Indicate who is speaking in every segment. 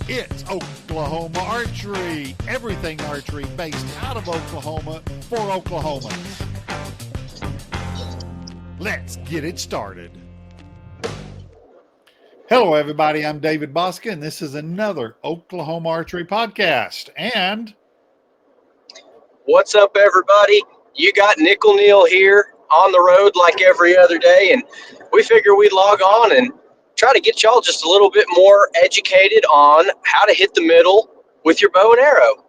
Speaker 1: It's Oklahoma Archery. Everything archery based out of Oklahoma for Oklahomans. Let's get it started. Hello, everybody. I'm David Bosca, and this is another Oklahoma Archery podcast. And
Speaker 2: what's up, everybody? You got Nickel Neal here on the road like every other day, and we figure we'd log on and try to get y'all just a little bit more educated on how to hit the middle with your bow and arrow.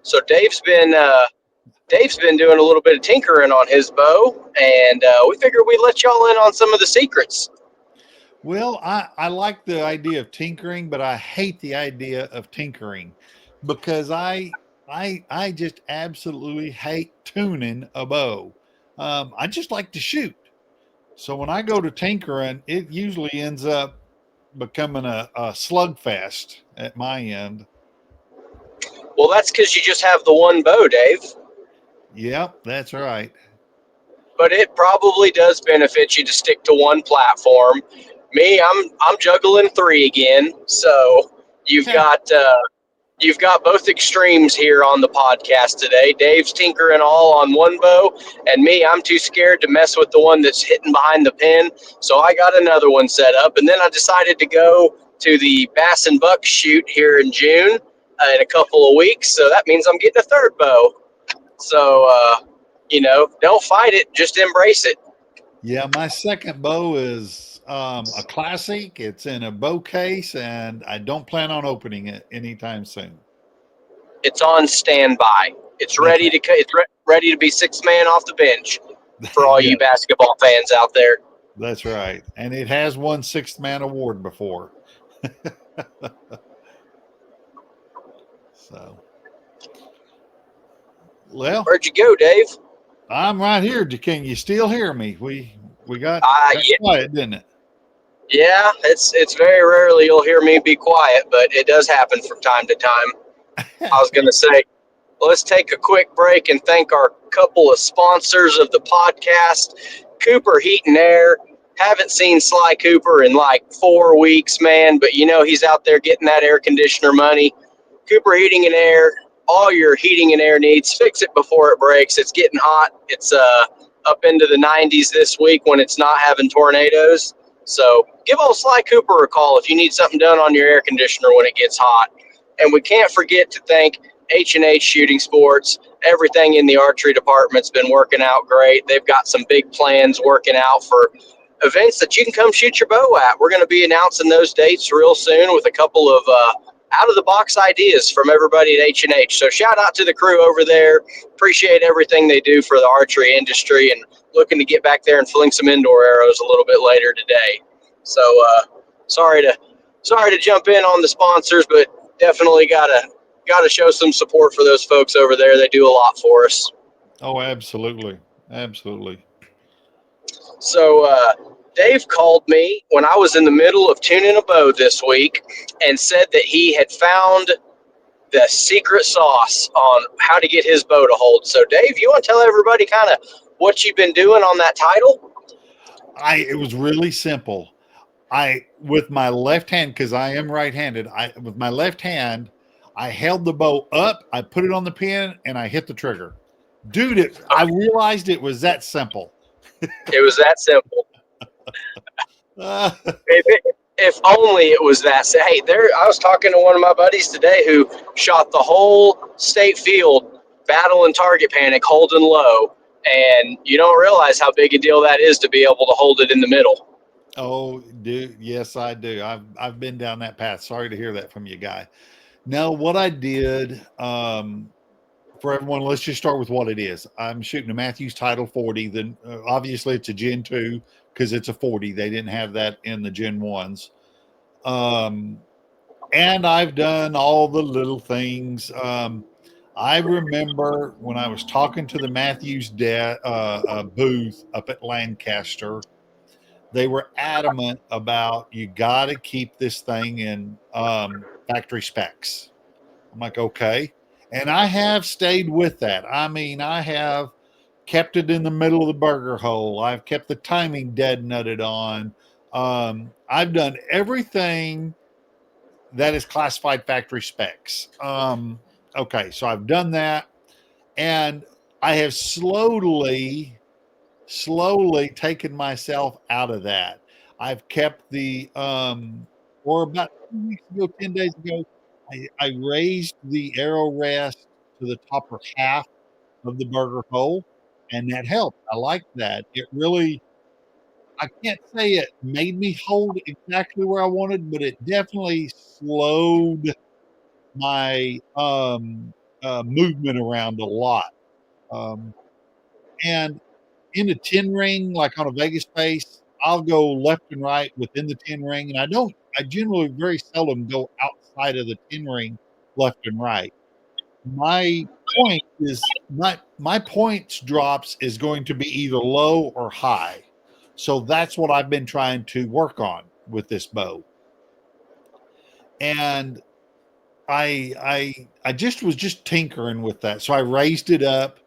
Speaker 2: So Dave's been doing a little bit of tinkering on his bow, and we figured we'd let y'all in on some of the secrets.
Speaker 1: well, I like the idea of tinkering, but I hate the idea of tinkering because I just absolutely hate tuning a bow. I just like to shoot. So when I go to tinkering, it usually ends up becoming a slugfest at my end.
Speaker 2: Well, that's because you just have the one bow, Dave.
Speaker 1: Yep, that's right.
Speaker 2: But it probably does benefit you to stick to one platform. Me, I'm juggling three again. So you've
Speaker 1: Yeah.
Speaker 2: got both extremes here on the podcast today. Dave's tinkering all on one bow, and me, I'm too scared to mess with the one that's hitting behind the pin. So I got another one set up, and then I decided to go to the Bass and Buck shoot here in June in a couple of weeks. So that means I'm getting a third bow. So don't fight it, just embrace it.
Speaker 1: Yeah, my second bow is a classic. It's in a bow case, and I don't plan on opening it anytime soon.
Speaker 2: It's on standby. It's
Speaker 1: That's
Speaker 2: ready to ready to be sixth man off the bench for all
Speaker 1: yeah,
Speaker 2: you basketball fans out there.
Speaker 1: that's right. And it has won sixth man award before. So, well,
Speaker 2: Where'd you go, Dave?
Speaker 1: I'm right here. Can you still hear me? We got
Speaker 2: Yeah,
Speaker 1: quiet, didn't it?
Speaker 2: yeah. It's very rarely you'll hear me be quiet, but it does happen from time to time. I was going to say, let's take a quick break and thank our couple of sponsors of the podcast, Cooper Heat and Air. Haven't seen Sly Cooper in like 4 weeks, man, but he's out there getting that air conditioner money. Cooper Heating and Air, all your heating and air needs, fix it before it breaks. It's getting hot. It's up into the 90s this week when it's not having tornadoes. So give old Sly Cooper a call if you need something done on your air conditioner when it gets hot. And we can't forget to thank H&H Shooting Sports. Everything in the archery department's been working out great. They've got some big plans working out for events that you can come shoot your bow at. We're going to be announcing those dates real soon with a couple of out-of-the-box ideas from everybody at H&H. So shout out to the crew over there. Appreciate everything they do for the archery industry, and looking to get back there and fling some indoor arrows a little bit later today. So sorry to jump in on the sponsors, but definitely gotta show some support for those folks over there. They do a lot for us.
Speaker 1: Oh, absolutely. Absolutely.
Speaker 2: So Dave called me when I was in the middle of tuning a bow this week and said that he had found the secret sauce on how to get his bow to hold. So Dave, you want to tell everybody kind of what you've been doing on that title?
Speaker 1: It was really simple. With my left hand, because I am right-handed, with my left hand, I held the bow up, I put it on the pin, and I hit the trigger. Dude, I realized it was that simple.
Speaker 2: It was that simple.
Speaker 1: Uh,
Speaker 2: If only it was that. Hey, I was talking to one of my buddies today who shot the whole state field battle and target panic holding low, and you don't realize how big a deal that is to be able to hold it in the middle.
Speaker 1: oh, dude, yes, I do. I've been down that path. Sorry to hear that from you, guy. Now, what I did, for everyone, let's just start with what it is. I'm shooting a Matthews Title 40. Then obviously it's a Gen 2 because it's a 40. They didn't have that in the Gen 1s. And I've done all the little things. I remember when I was talking to the Matthews booth up at Lancaster, they were adamant about you got to keep this thing in factory specs. I'm like, okay. And I have stayed with that. I mean, I have kept it in the middle of the burger hole. I've kept the timing dead nutted on. I've done everything that is classified factory specs. Okay, so I've done that, and I have slowly taken myself out of that. I've kept the or about 2 weeks ago, 10 days ago, I raised the arrow rest to the upper half of the burger hole, and that helped. I like that. It really, I can't say it made me hold exactly where I wanted, but it definitely slowed my movement around a lot. Um, and in a 10 ring, like on a Vegas space, I'll go left and right within the 10 ring, and I generally very seldom go outside of the 10 ring left and right. My my points drops is going to be either low or high. So that's what I've been trying to work on with this bow. And I just was just tinkering with that. So I raised it up,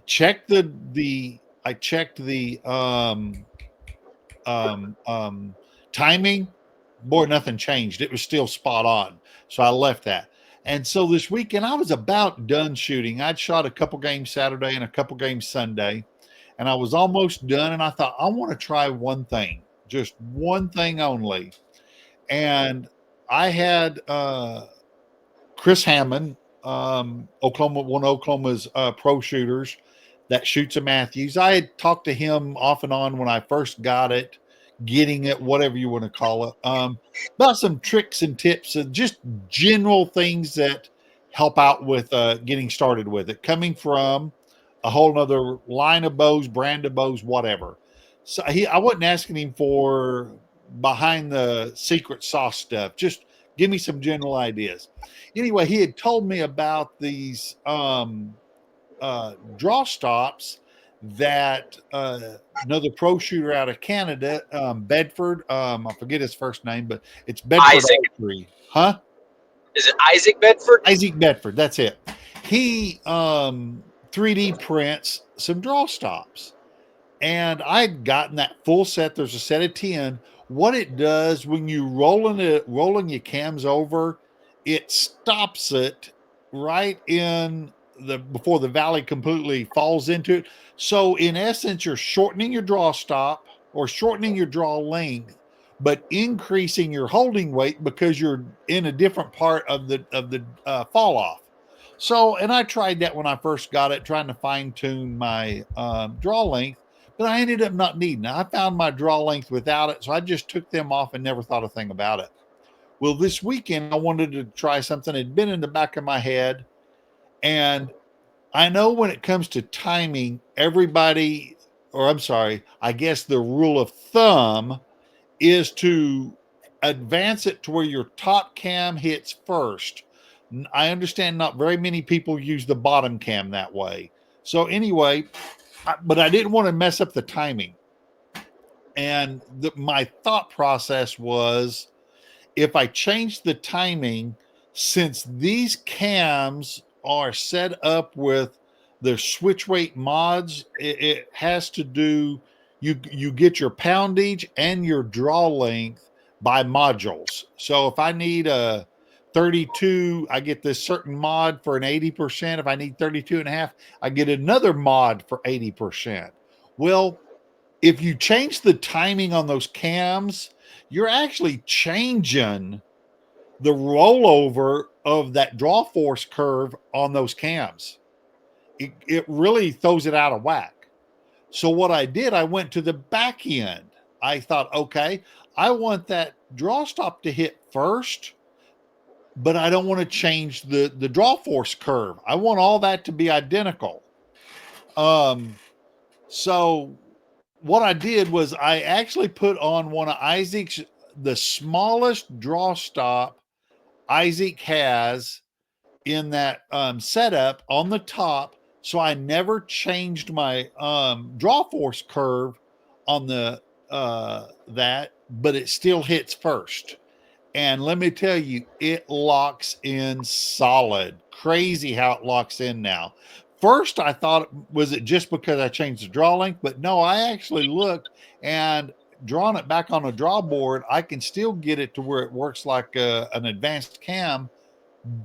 Speaker 1: checked I checked the timing. Boy, nothing changed. It was still spot on. So I left that. And so this weekend I was about done shooting. I'd shot a couple games Saturday and a couple games Sunday, and I was almost done. And I thought, I want to try one thing, just one thing only. And I had Chris Hammond, one of Oklahoma's pro shooters that shoots a Matthews. I had talked to him off and on when I first got it, getting it, whatever you want to call it, about some tricks and tips and just general things that help out with getting started with it, coming from a whole nother line of bows, brand of bows, whatever. So I wasn't asking him for behind the secret sauce stuff. Just give me some general ideas. Anyway, he had told me about these draw stops that another pro shooter out of Canada, Bedford, I forget his first name, but it's Bedford
Speaker 2: Isaac.
Speaker 1: Archery. Huh?
Speaker 2: Is it Isaac Bedford?
Speaker 1: Isaac Bedford, that's it. He 3D prints some draw stops. And I'd gotten that full set. There's a set of 10. What it does when you rolling your cams over, it stops it right in before the valley completely falls into it. So in essence, you're shortening your draw stop or shortening your draw length, but increasing your holding weight because you're in a different part of the fall off. So, and I tried that when I first got it, trying to fine tune my draw length, but I ended up not needing it. I found my draw length without it, so I just took them off and never thought a thing about it. Well, this weekend I wanted to try something that had been in the back of my head, and I know when it comes to timing, everybody, or I'm sorry, I guess the rule of thumb is to advance it to where your top cam hits first. I understand not very many people use the bottom cam that way. So anyway, but I didn't want to mess up the timing. And my thought process was, if I change the timing, since these cams are set up with the switch weight mods, it has to do, you get your poundage and your draw length by modules. So if I need a 32, I get this certain mod for an 80%. If I need 32 and a half, I get another mod for 80%. Well, if you change the timing on those cams, you're actually changing the rollover of that draw force curve on those cams. It really throws it out of whack. So what I did, I went to the back end. I thought, okay, I want that draw stop to hit first, but I don't want to change the draw force curve. I want all that to be identical. So what I did was I actually put on one of Isaac's, the smallest draw stop Isaac has in that setup on the top. So I never changed my draw force curve on the that, but it still hits first. And let me tell you, it locks in solid. Crazy how it locks in now. First, I thought, was it just because I changed the draw length? But no, I actually looked, and drawn it back on a draw board, I can still get it to where it works like an advanced cam,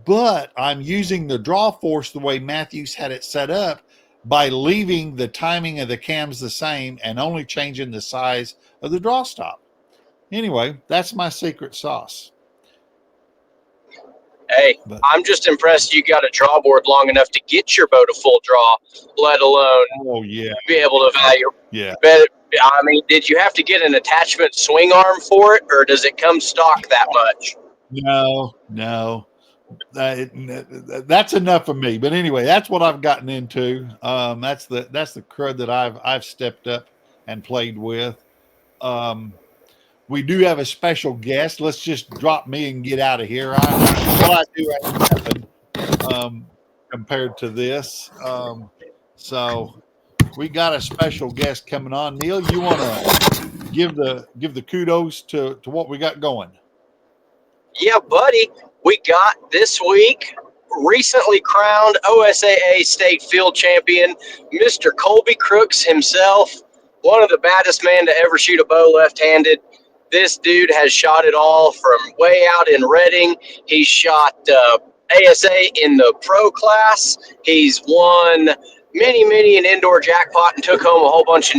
Speaker 1: but I'm using the draw force the way Matthews had it set up by leaving the timing of the cams the same and only changing the size of the draw stop. Anyway, that's my secret sauce.
Speaker 2: Hey, I'm just impressed you got a draw board long enough to get your bow to full draw, let alone be able to value.
Speaker 1: Yeah.
Speaker 2: But, I mean, did you have to get an attachment swing arm for it, or does it come stock that much?
Speaker 1: No. That's enough for me. But anyway, that's what I've gotten into. That's the crud that I've stepped up and played with. We do have a special guest. Let's just drop me and get out of here. What I do happen compared to this. So we got a special guest coming on. Neil, you want to give the kudos to what we got going?
Speaker 2: Yeah, buddy. We got this week recently crowned OSAA state field champion, Mr. Kolby Crooks himself, one of the baddest men to ever shoot a bow left-handed. This dude has shot it all from way out in Reading. He's shot ASA in the pro class. He's won many an indoor jackpot and took home a whole bunch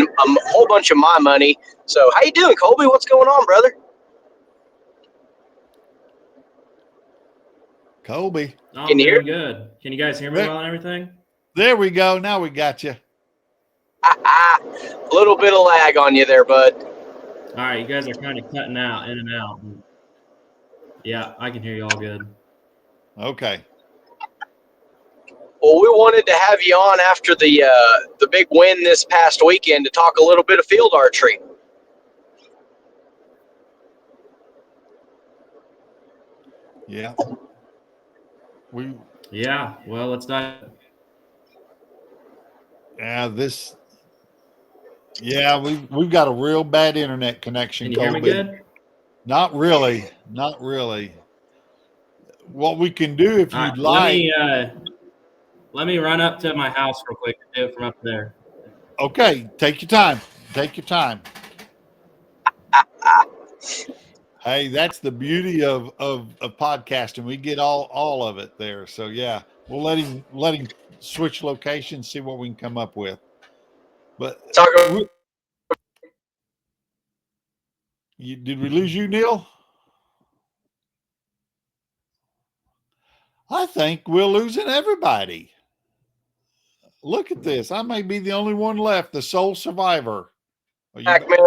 Speaker 2: of my money. So how you doing, Kolby? What's going on, brother?
Speaker 1: Kolby.
Speaker 3: Oh,
Speaker 2: Can you hear?
Speaker 3: Good. Can you guys hear me well and everything?
Speaker 1: There we go. Now we got you.
Speaker 2: A little bit of lag on you there, bud.
Speaker 3: All right, you guys are kind of cutting out, in and out. Yeah, I can hear you all good.
Speaker 1: Okay.
Speaker 2: Well, we wanted to have you on after the big win this past weekend to talk a little bit of field archery.
Speaker 1: Yeah.
Speaker 3: Well, let's dive.
Speaker 1: We've got a real bad internet connection.
Speaker 3: Can you hear me good?
Speaker 1: Not really. What we can do if you'd like.
Speaker 3: Let me run up to my house real quick and do it from up there.
Speaker 1: Okay, take your time. Hey, that's the beauty of podcasting. We get all of it there. So yeah, we'll let him switch locations, see what we can come up with. But did we lose you, Neil? I think we're losing everybody. Look at this. I may be the only one left, the sole survivor.
Speaker 2: Back, man.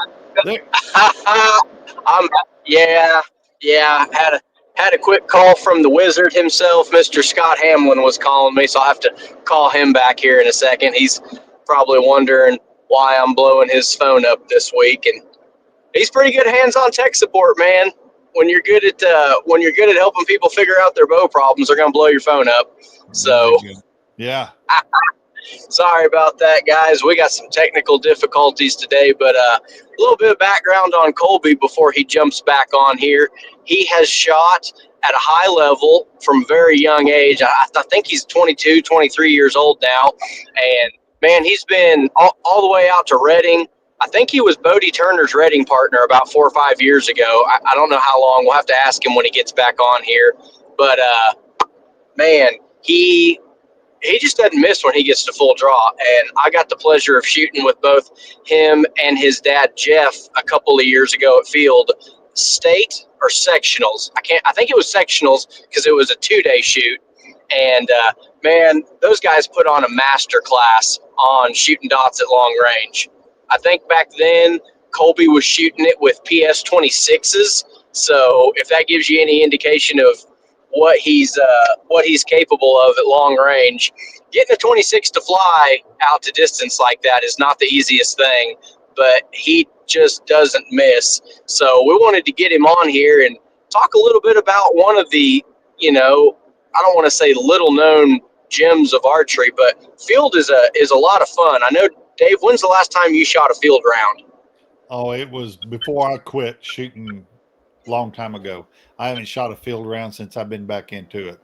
Speaker 2: Had a quick call from the wizard himself. Mr. Scott Hamlin was calling me, so I have to call him back here in a second. He's probably wondering why I'm blowing his phone up this week, and he's pretty good hands-on tech support, man. When you're good at helping people figure out their bow problems, they're gonna blow your phone up. So
Speaker 1: yeah.
Speaker 2: Sorry about that, guys. We got some technical difficulties today, but a little bit of background on Kolby before he jumps back on here. He has shot at a high level from a very young age. I think he's 22, 23 years old now. And, man, he's been all the way out to Reading. I think he was Bodie Turner's Reading partner about 4 or 5 years ago. I don't know how long. We'll have to ask him when he gets back on here. But, man, he just doesn't miss when he gets to full draw. And I got the pleasure of shooting with both him and his dad, Jeff, a couple of years ago at Field State or sectionals. I think it was sectionals because it was a 2-day shoot. And, man, those guys put on a master class on shooting dots at long range. I think back then Kolby was shooting it with PS 26s. So if that gives you any indication of what he's capable of at long range, getting a 26 to fly out to distance like that is not the easiest thing, but he just doesn't miss. So we wanted to get him on here and talk a little bit about one of the, I don't want to say little known gems of archery, but field is a lot of fun. I know, Dave, when's the last time you shot a field round?
Speaker 1: Oh, it was before I quit shooting a long time ago. I haven't shot a field round since I've been back into it.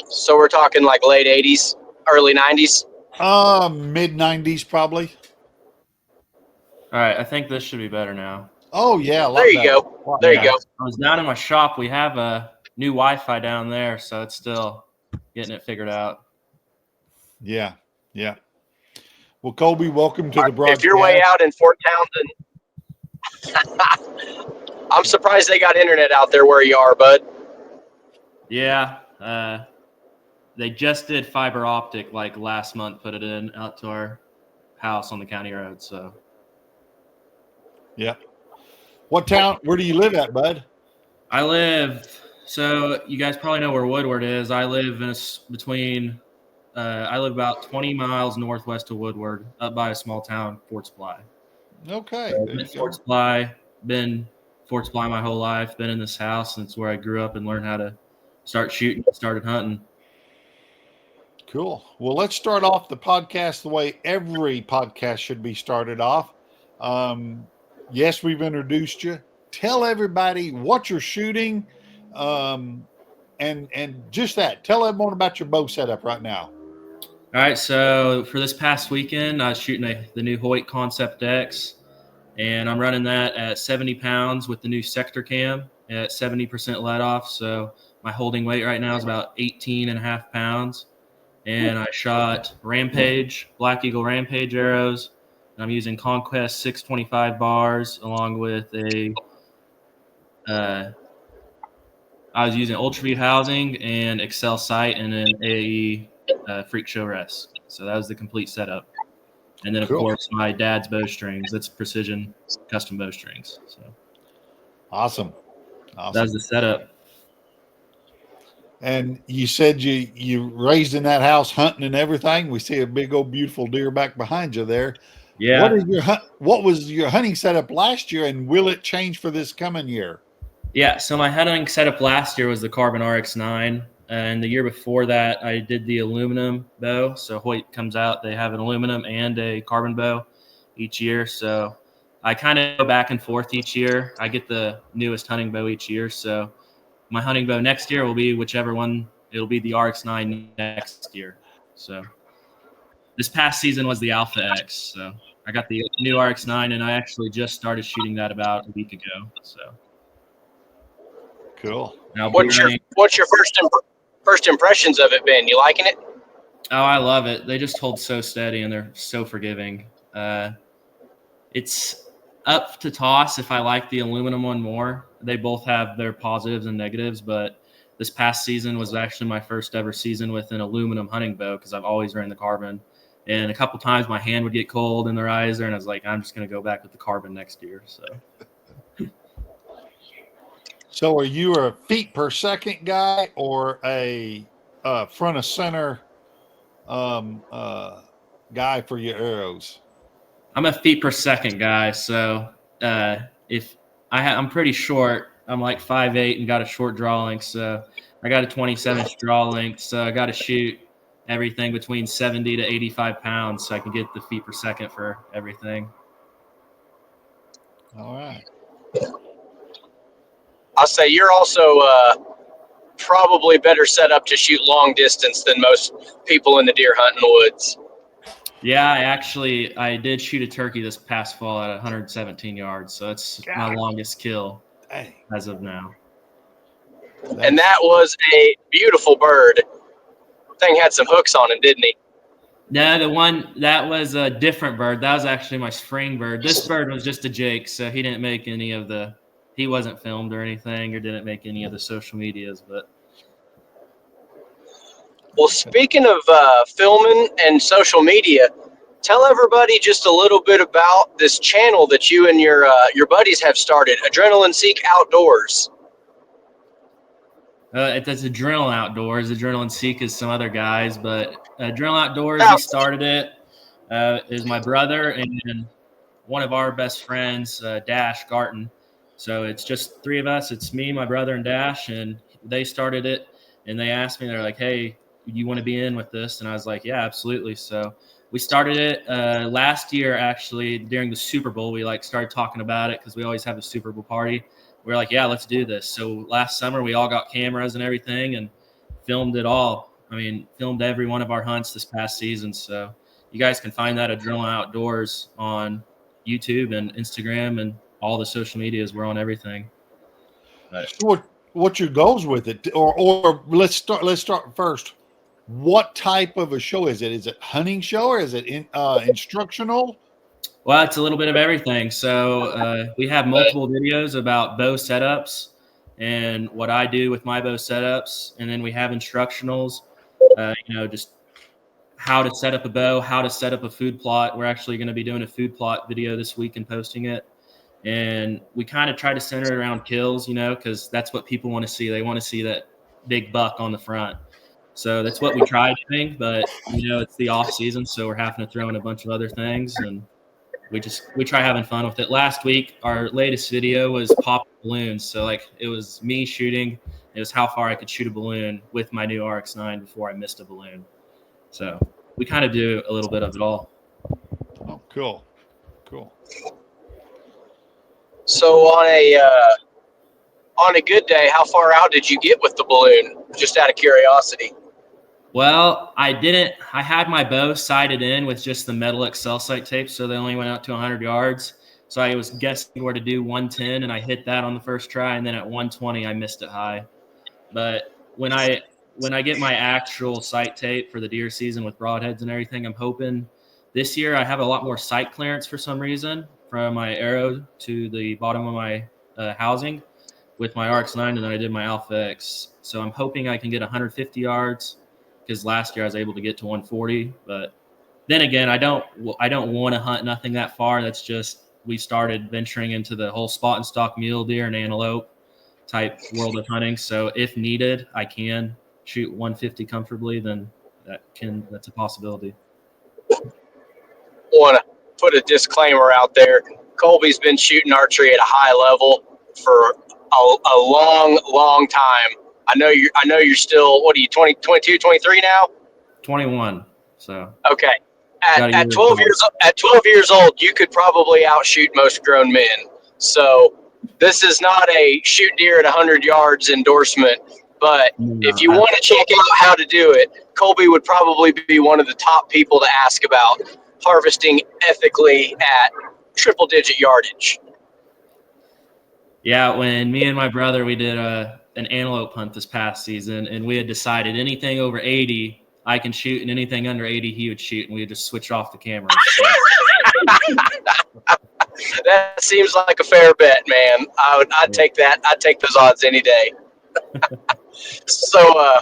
Speaker 2: So we're talking like late 80s, early 90s?
Speaker 1: Mid 90s probably.
Speaker 3: All right, I think this should be better now.
Speaker 1: Oh yeah, a lot
Speaker 2: There you
Speaker 1: better.
Speaker 2: go. There you go.
Speaker 3: I was down in my shop. We have a new Wi-Fi down there, so it's still getting it figured out.
Speaker 1: Yeah, yeah. Well, Kolby, welcome to the broadcast.
Speaker 2: If you're way out in Fort Townsend, I'm surprised they got internet out there where you are, bud.
Speaker 3: Yeah, they just did fiber optic like last month. Put it in out to our house on the county road. So,
Speaker 1: yeah. What town? Where do you live at, bud?
Speaker 3: I live. So you guys probably know where Woodward is. I live between. I live about 20 miles northwest of Woodward, up by a small town, Fort Supply.
Speaker 1: Okay.
Speaker 3: So been Fort Supply, been Fort Supply my whole life. Been in this house, and it's where I grew up and learned how to start shooting. Started hunting.
Speaker 1: Cool. Well, let's start off the podcast the way every podcast should be started off. Yes, we've introduced you. Tell everybody what you're shooting, and just that. Tell everyone about your bow setup right now.
Speaker 3: All right, so for this past weekend, I was shooting the new Hoyt Concept X, and I'm running that at 70 pounds with the new sector cam at 70% let off. So my holding weight right now is about 18.5 pounds. And I shot Rampage, Black Eagle Rampage arrows. And I'm using Conquest 625 bars along with I was using Ultraview housing and Excel sight and then AE Freak Show rest. So that was the complete setup. And then, of course, my dad's bowstrings. That's precision custom bowstrings. So
Speaker 1: awesome.
Speaker 3: That was the setup.
Speaker 1: And you said you raised in that house hunting and everything. We see a big old beautiful deer back behind you there.
Speaker 3: Yeah.
Speaker 1: What was your hunting setup last year, and will it change for this coming year?
Speaker 3: Yeah, so my hunting setup last year was the Carbon RX-9, and the year before that I did the aluminum bow. So Hoyt comes out, they have an aluminum and a carbon bow each year. So I kind of go back and forth each year. I get the newest hunting bow each year. So my hunting bow next year will be whichever one. It'll be the RX-9 next year. So this past season was the Alpha X. So I got the new RX-9, and I actually just started shooting that about a week ago. So
Speaker 1: cool.
Speaker 2: What's your first impressions of it been? You liking it?
Speaker 3: Oh, I love it. They just hold so steady, and they're so forgiving. It's up to toss if I like the aluminum one more. They both have their positives and negatives, but this past season was actually my first ever season with an aluminum hunting bow because I've always ran the carbon. And a couple times my hand would get cold in the riser, and I was like, I'm just going to go back with the carbon next year.
Speaker 1: So are you a feet per second guy or a front of center guy for your arrows?
Speaker 3: I'm a feet per second guy. So if I'm pretty short, I'm like 5'8" and got a short draw length. So I got a 27-inch draw length. So I got to shoot everything between 70 to 85 pounds so I can get the feet per second for everything.
Speaker 1: All right.
Speaker 2: I'll say you're also probably better set up to shoot long distance than most people in the deer hunting woods.
Speaker 3: Yeah, I did shoot a turkey this past fall at 117 yards. So it's my longest kill as of now.
Speaker 2: And that was a beautiful bird. Thing had some hooks on him, didn't he?
Speaker 3: No, the one that was a different bird. That was actually my spring bird. This bird was just a Jake, so he didn't make any of he wasn't filmed or anything, or didn't make any of the social medias. But
Speaker 2: well, speaking of filming and social media, tell everybody just a little bit about this channel that you and your buddies have started, Adrenaline Seek Outdoors.
Speaker 3: It's Adrenaline Outdoors. Adrenaline Seek is some other guys, but Adrenaline Outdoors, we started it. Is my brother and one of our best friends, Dash Garton. So it's just three of us. It's me, my brother, and Dash, and they started it. And they asked me, they're like, "Hey, you want to be in with this?" And I was like, "Yeah, absolutely." So we started it last year, actually, during the Super Bowl. We started talking about it because we always have a Super Bowl party. We're like, yeah, let's do this. So last summer, we all got cameras and everything and filmed it all. I mean, filmed every one of our hunts this past season. So you guys can find that at Adrenaline Outdoors on YouTube and Instagram and all the social medias. We're on everything. But
Speaker 1: So what's your goals with it? Or let's start first. What type of a show is it? Is it hunting show or is it instructional?
Speaker 3: well, it's a little bit of everything. So we have multiple videos about bow setups and what I do with my bow setups, and then we have instructionals. Just how to set up a bow, how to set up a food plot. We're actually going to be doing a food plot video this week and posting it. And we kind of try to center it around kills, because that's what people want to see. They want to see that big buck on the front. So that's what we try doing, but it's the off season, so we're having to throw in a bunch of other things, and we try having fun with it. Last week, our latest video was popping balloons. So it was me shooting. It was how far I could shoot a balloon with my new RX-9 before I missed a balloon. So we kind of do a little bit of it all.
Speaker 1: Oh, cool.
Speaker 2: So on a good day, how far out did you get with the balloon? Just out of curiosity.
Speaker 3: Well, I didn't. I had my bow sighted in with just the metal Excel sight tape, so they only went out to 100 yards. So I was guessing where to do 110, and I hit that on the first try, and then at 120, I missed it high. But when I get my actual sight tape for the deer season with broadheads and everything, I'm hoping this year I have a lot more sight clearance for some reason from my arrow to the bottom of my housing with my RX-9, and then I did my Alpha X. So I'm hoping I can get 150 yards, because last year I was able to get to 140. But then again, I don't want to hunt nothing that far. That's just, we started venturing into the whole spot and stalk mule deer and antelope type world of hunting. So if needed, I can shoot 150 comfortably. Then that's a possibility.
Speaker 2: Want to put a disclaimer out there. Kolby's been shooting archery at a high level for a long time. I know you're still, what are you, 20, 22, 23 now?
Speaker 3: 21. So
Speaker 2: okay. At 12 years old, you could probably outshoot most grown men. So this is not a shoot deer at 100 yards endorsement, but if you want to check out how to do it, Kolby would probably be one of the top people to ask about harvesting ethically at triple-digit yardage.
Speaker 3: Yeah, when me and my brother, we did an antelope hunt this past season, and we had decided anything over 80 I can shoot, and anything under 80 he would shoot, and we would just switch off the cameras.
Speaker 2: That seems like a fair bet, man. I'd take that. I'd take those odds any day. So,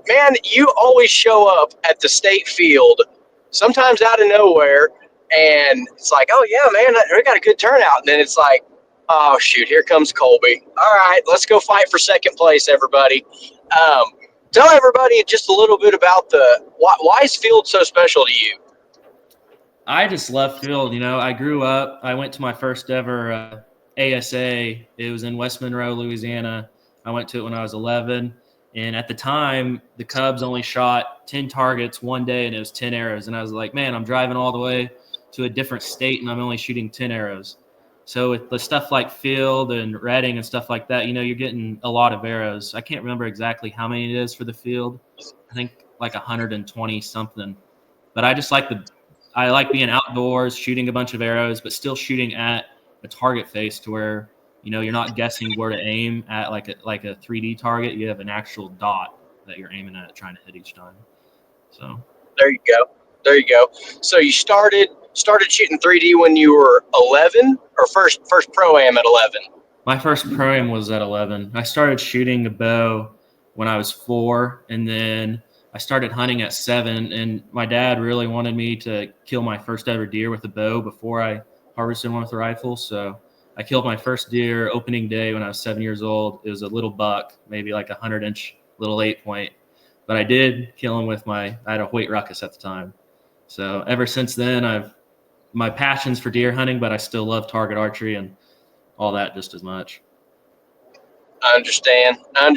Speaker 2: man, you always show up at the state field, sometimes out of nowhere, and it's like, oh yeah, man, we got a good turnout. And then it's like, oh shoot, here comes Kolby. All right, let's go fight for second place, everybody. Tell everybody just a little bit about why is field so special to you?
Speaker 3: I just love field. I grew up. I went to my first ever ASA. It was in West Monroe, Louisiana. I went to it when I was 11. And at the time, the Cubs only shot 10 targets one day, and it was 10 arrows. And I was like, man, I'm driving all the way to a different state, and I'm only shooting 10 arrows. So with the stuff like field and redding and stuff like that, you're getting a lot of arrows. I can't remember exactly how many it is for the field. I think like 120 something. But I just like being outdoors, shooting a bunch of arrows, but still shooting at a target face to where, you're not guessing where to aim at like a 3D target. You have an actual dot that you're aiming at, trying to hit each time. So
Speaker 2: there you go. So you started shooting 3D when you were 11, or first pro-am at 11?
Speaker 3: My first pro-am was at 11. I started shooting a bow when I was 4, and then I started hunting at 7, and my dad really wanted me to kill my first ever deer with a bow before I harvested one with a rifle. So I killed my first deer opening day when I was 7 years old. It was a little buck, maybe like a 100-inch little 8-point. But I did kill him with I had a Hoyt Ruckus at the time. So ever since then, my passion's for deer hunting, but I still love target archery and all that just as much.
Speaker 2: I understand. I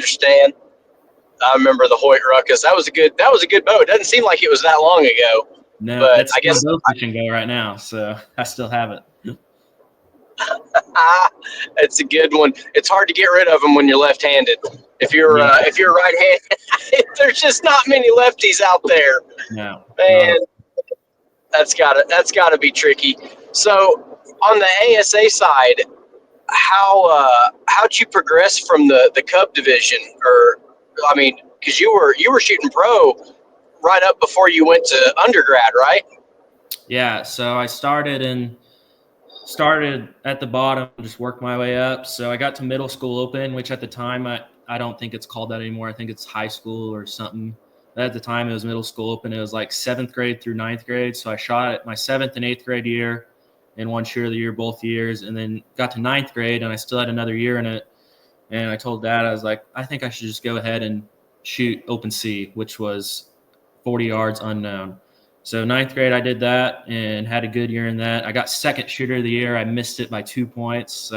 Speaker 2: remember the Hoyt Ruckus. That was a good bow. It doesn't seem like it was that long ago.
Speaker 3: No,
Speaker 2: but
Speaker 3: that's
Speaker 2: I guess
Speaker 3: bow fishing go right now, so I still have it.
Speaker 2: It's a good one. It's hard to get rid of them when you're left-handed. If you're right-handed, there's just not many lefties out there.
Speaker 3: No,
Speaker 2: man, that's gotta be tricky. So on the ASA side, how'd you progress from the Cub division? Or, I mean, because you were shooting pro right up before you went to undergrad, right?
Speaker 3: Yeah, so I started at the bottom, just worked my way up. So I got to middle school open, which at the time I don't think it's called that anymore. I think it's high school or something. But at the time it was middle school open. It was like 7th grade through 9th grade. So I shot it my 7th and 8th grade year and won shooter of the year both years, and then got to 9th grade and I still had another year in it. And I told Dad, I was like, I think I should just go ahead and shoot open C, which was 40 yards unknown. So 9th grade, I did that and had a good year in that. I got second shooter of the year. I missed it by 2 points.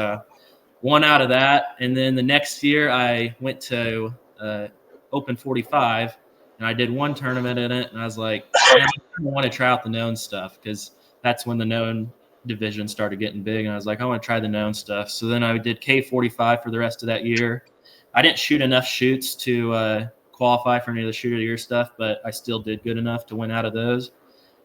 Speaker 3: One out of that. And then the next year I went to Open 45 and I did one tournament in it. And I was like, man, I want to try out the known stuff because that's when the known division started getting big. And I was like, I want to try the known stuff. So then I did K45 for the rest of that year. I didn't shoot enough shoots to qualify for any of the shooter of the year stuff, but I still did good enough to win out of those.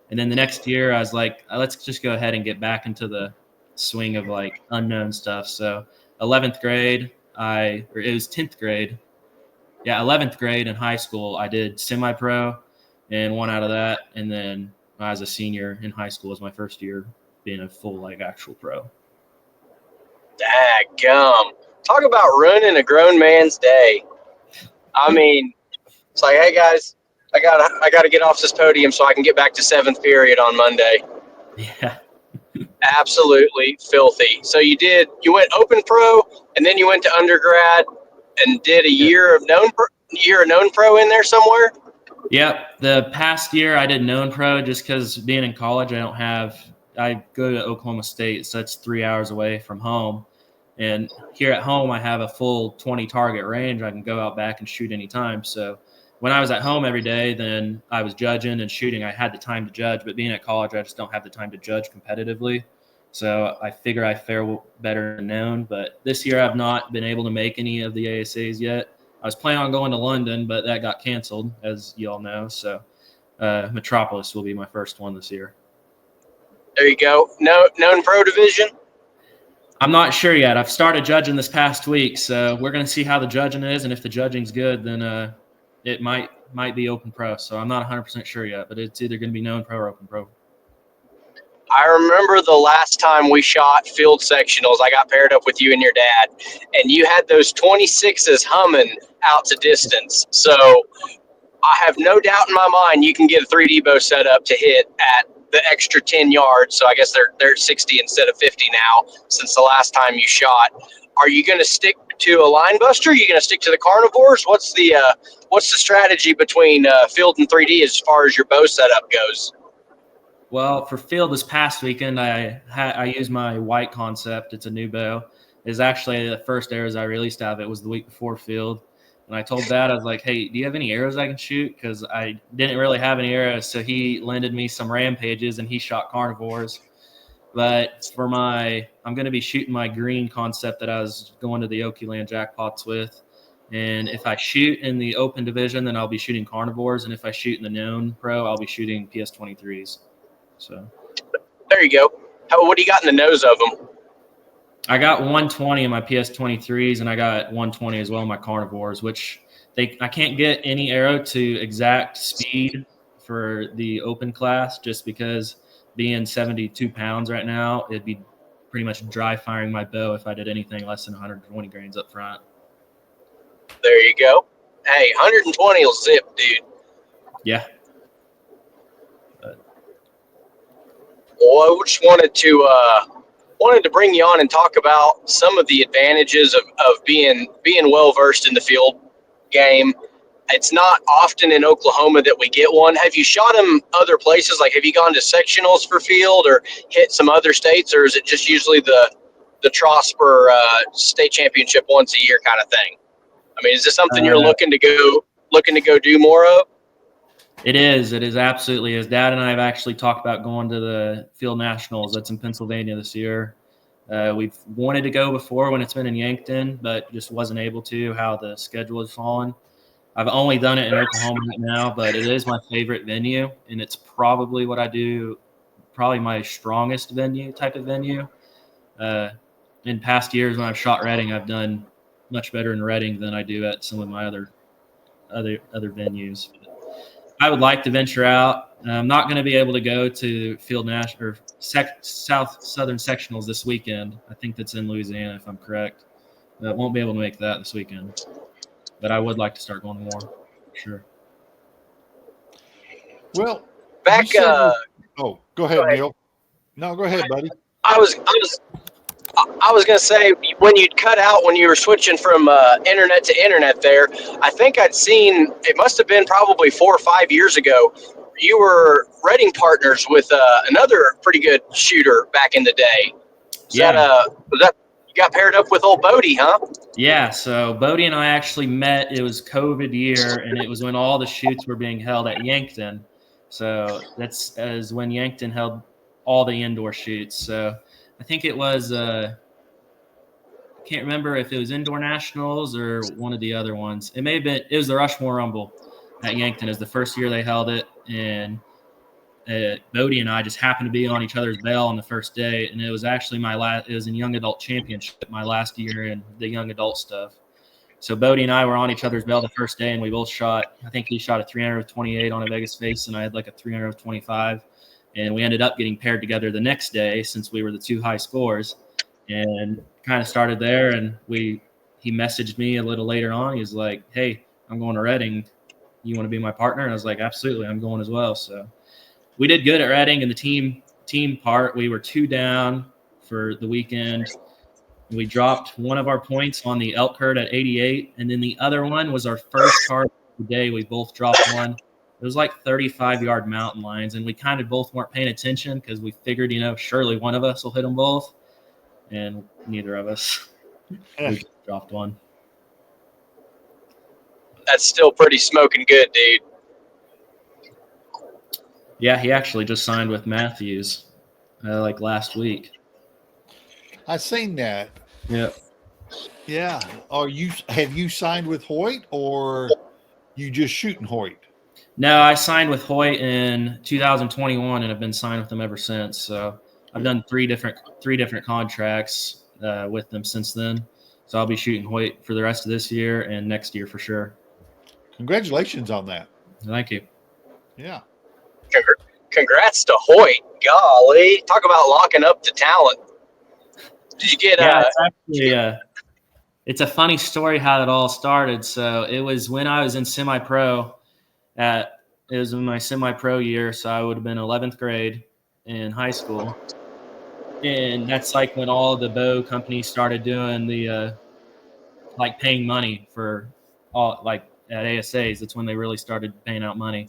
Speaker 3: And then the next year I was like, let's just go ahead and get back into the swing of like unknown stuff. So 11th grade, it was 10th grade. Yeah, 11th grade in high school, I did semi-pro and won out of that. And then I was a senior in high school was my first year being a full like actual pro.
Speaker 2: Daggum. Talk about ruining a grown man's day. I mean, it's like, hey guys, I gotta get off this podium so I can get back to 7th period on Monday.
Speaker 3: Yeah.
Speaker 2: Absolutely filthy. So you went open pro and then you went to undergrad and did a year of known pro in there somewhere.
Speaker 3: Yep. The past year I did known pro just because being in college, I go to Oklahoma State, so that's 3 hours away from home. And here at home, I have a full 20 target range. I can go out back and shoot anytime. So when I was at home every day, then I was judging and shooting. I had the time to judge, but being at college, I just don't have the time to judge competitively. So I figure I fare better than known. But this year, I've not been able to make any of the ASAs yet. I was planning on going to London, but that got canceled, as you all know. So Metropolis will be my first one this year.
Speaker 2: There you go. Known pro division?
Speaker 3: I'm not sure yet. I've started judging this past week, so we're going to see how the judging is. And if the judging's good, then it might be open pro. So I'm not 100% sure yet, but it's either going to be known pro or open pro.
Speaker 2: I remember the last time we shot field sectionals, I got paired up with you and your dad, and you had those 26s humming out to distance. So I have no doubt in my mind you can get a 3D bow set up to hit at the extra 10 yards. So I guess they're 60 instead of 50 now since the last time you shot. Are you going to stick to a line buster? Are you going to stick to the carnivores? What's the strategy between field and 3D as far as your bow setup goes?
Speaker 3: Well, for field this past weekend, I used my white concept. It's a new bow. It's actually the first arrows I released out of it was the week before field. And I told Dad, I was like, hey, do you have any arrows I can shoot? Because I didn't really have any arrows. So he lended me some rampages and he shot carnivores. But I'm going to be shooting my green concept that I was going to the Okie jackpots with. And if I shoot in the open division, then I'll be shooting carnivores. And if I shoot in the known pro, I'll be shooting PS23s. So
Speaker 2: there you go. What do you got in the nose of them?
Speaker 3: I got 120 in my PS23s, and I got 120 as well in my carnivores, which I can't get any arrow to exact speed for the open class just because being 72 pounds right now, it'd be pretty much dry firing my bow if I did anything less than 120 grains up front.
Speaker 2: There you go. Hey, 120 will zip, dude.
Speaker 3: Yeah.
Speaker 2: Well, I just wanted to bring you on and talk about some of the advantages of being well versed in the field game. It's not often in Oklahoma that we get one. Have you shot them other places? Like, have you gone to sectionals for field or hit some other states, or is it just usually the Trosper state championship once a year kind of thing? I mean, is this something you're looking to go do more of?
Speaker 3: It is. It is absolutely. As Dad and I have actually talked about going to the Field Nationals that's in Pennsylvania this year. We've wanted to go before when it's been in Yankton, but just wasn't able to, how the schedule has fallen. I've only done it in Oklahoma right now, but it is my favorite venue, and it's probably what I do, probably my strongest venue type of venue. In past years when I've shot Reading, I've done much better in Reading than I do at some of my other venues. I would like to venture out. I'm not going to be able to go to Field National or Southern Sectionals this weekend. I think that's in Louisiana, if I'm correct. But won't be able to make that this weekend. But I would like to start going more, for sure.
Speaker 1: Well,
Speaker 2: Back.
Speaker 1: go ahead,
Speaker 2: ahead.
Speaker 1: Neil. No, go ahead, buddy.
Speaker 2: I was gonna say, when you'd cut out when you were switching from internet to internet there, I think I'd seen, it must have been probably 4 or 5 years ago, you were Reading partners with another pretty good shooter back in the day. Was that you got paired up with old Bodie, huh?
Speaker 3: Yeah, so Bodie and I actually met. It was COVID year, and it was when all the shoots were being held at Yankton. So that's as when Yankton held all the indoor shoots. So I think it was I can't remember if it was Indoor Nationals or one of the other ones. It may have been, it was the Rushmore Rumble at Yankton. It was the first year they held it, and Bodie and I just happened to be on each other's bail on the first day, and it was actually it was in Young Adult Championship, my last year in the Young Adult stuff. So Bodie and I were on each other's bail the first day, and we both shot, I think he shot a 328 on a Vegas face, and I had like a 325, and we ended up getting paired together the next day since we were the two high scores, and kind of started there. And he messaged me a little later on. He was like, "Hey, I'm going to Reading. You want to be my partner?" And I was like, "Absolutely, I'm going as well." So we did good at Reading. In the team part, we were 2 down for the weekend. We dropped one of our points on the elk herd at 88, and then the other one was our first target of the day. We both dropped one. It was like 35-yard mountain lions, and we kind of both weren't paying attention because we figured, surely one of us will hit them both, and neither of us. We dropped one.
Speaker 2: That's still pretty smoking good, dude.
Speaker 3: Yeah, he actually just signed with Matthews like last week.
Speaker 1: I seen that.
Speaker 3: Yeah.
Speaker 1: Yeah. Have you signed with Hoyt, or you just shooting Hoyt?
Speaker 3: No, I signed with Hoyt in 2021 and have been signed with them ever since. So I've done three different contracts with them since then. So I'll be shooting Hoyt for the rest of this year and next year for sure.
Speaker 1: Congratulations on that.
Speaker 3: Thank you.
Speaker 1: Yeah.
Speaker 2: Congrats to Hoyt. Golly, talk about locking up the talent. Did you get?
Speaker 3: Yeah, it's actually it's a funny story how it all started. So it was when I was in semi-pro. It was in my semi-pro year, so I would have been 11th grade in high school, and that's like when all the bow companies started doing the like paying money for all, like at ASAs. That's when they really started paying out money.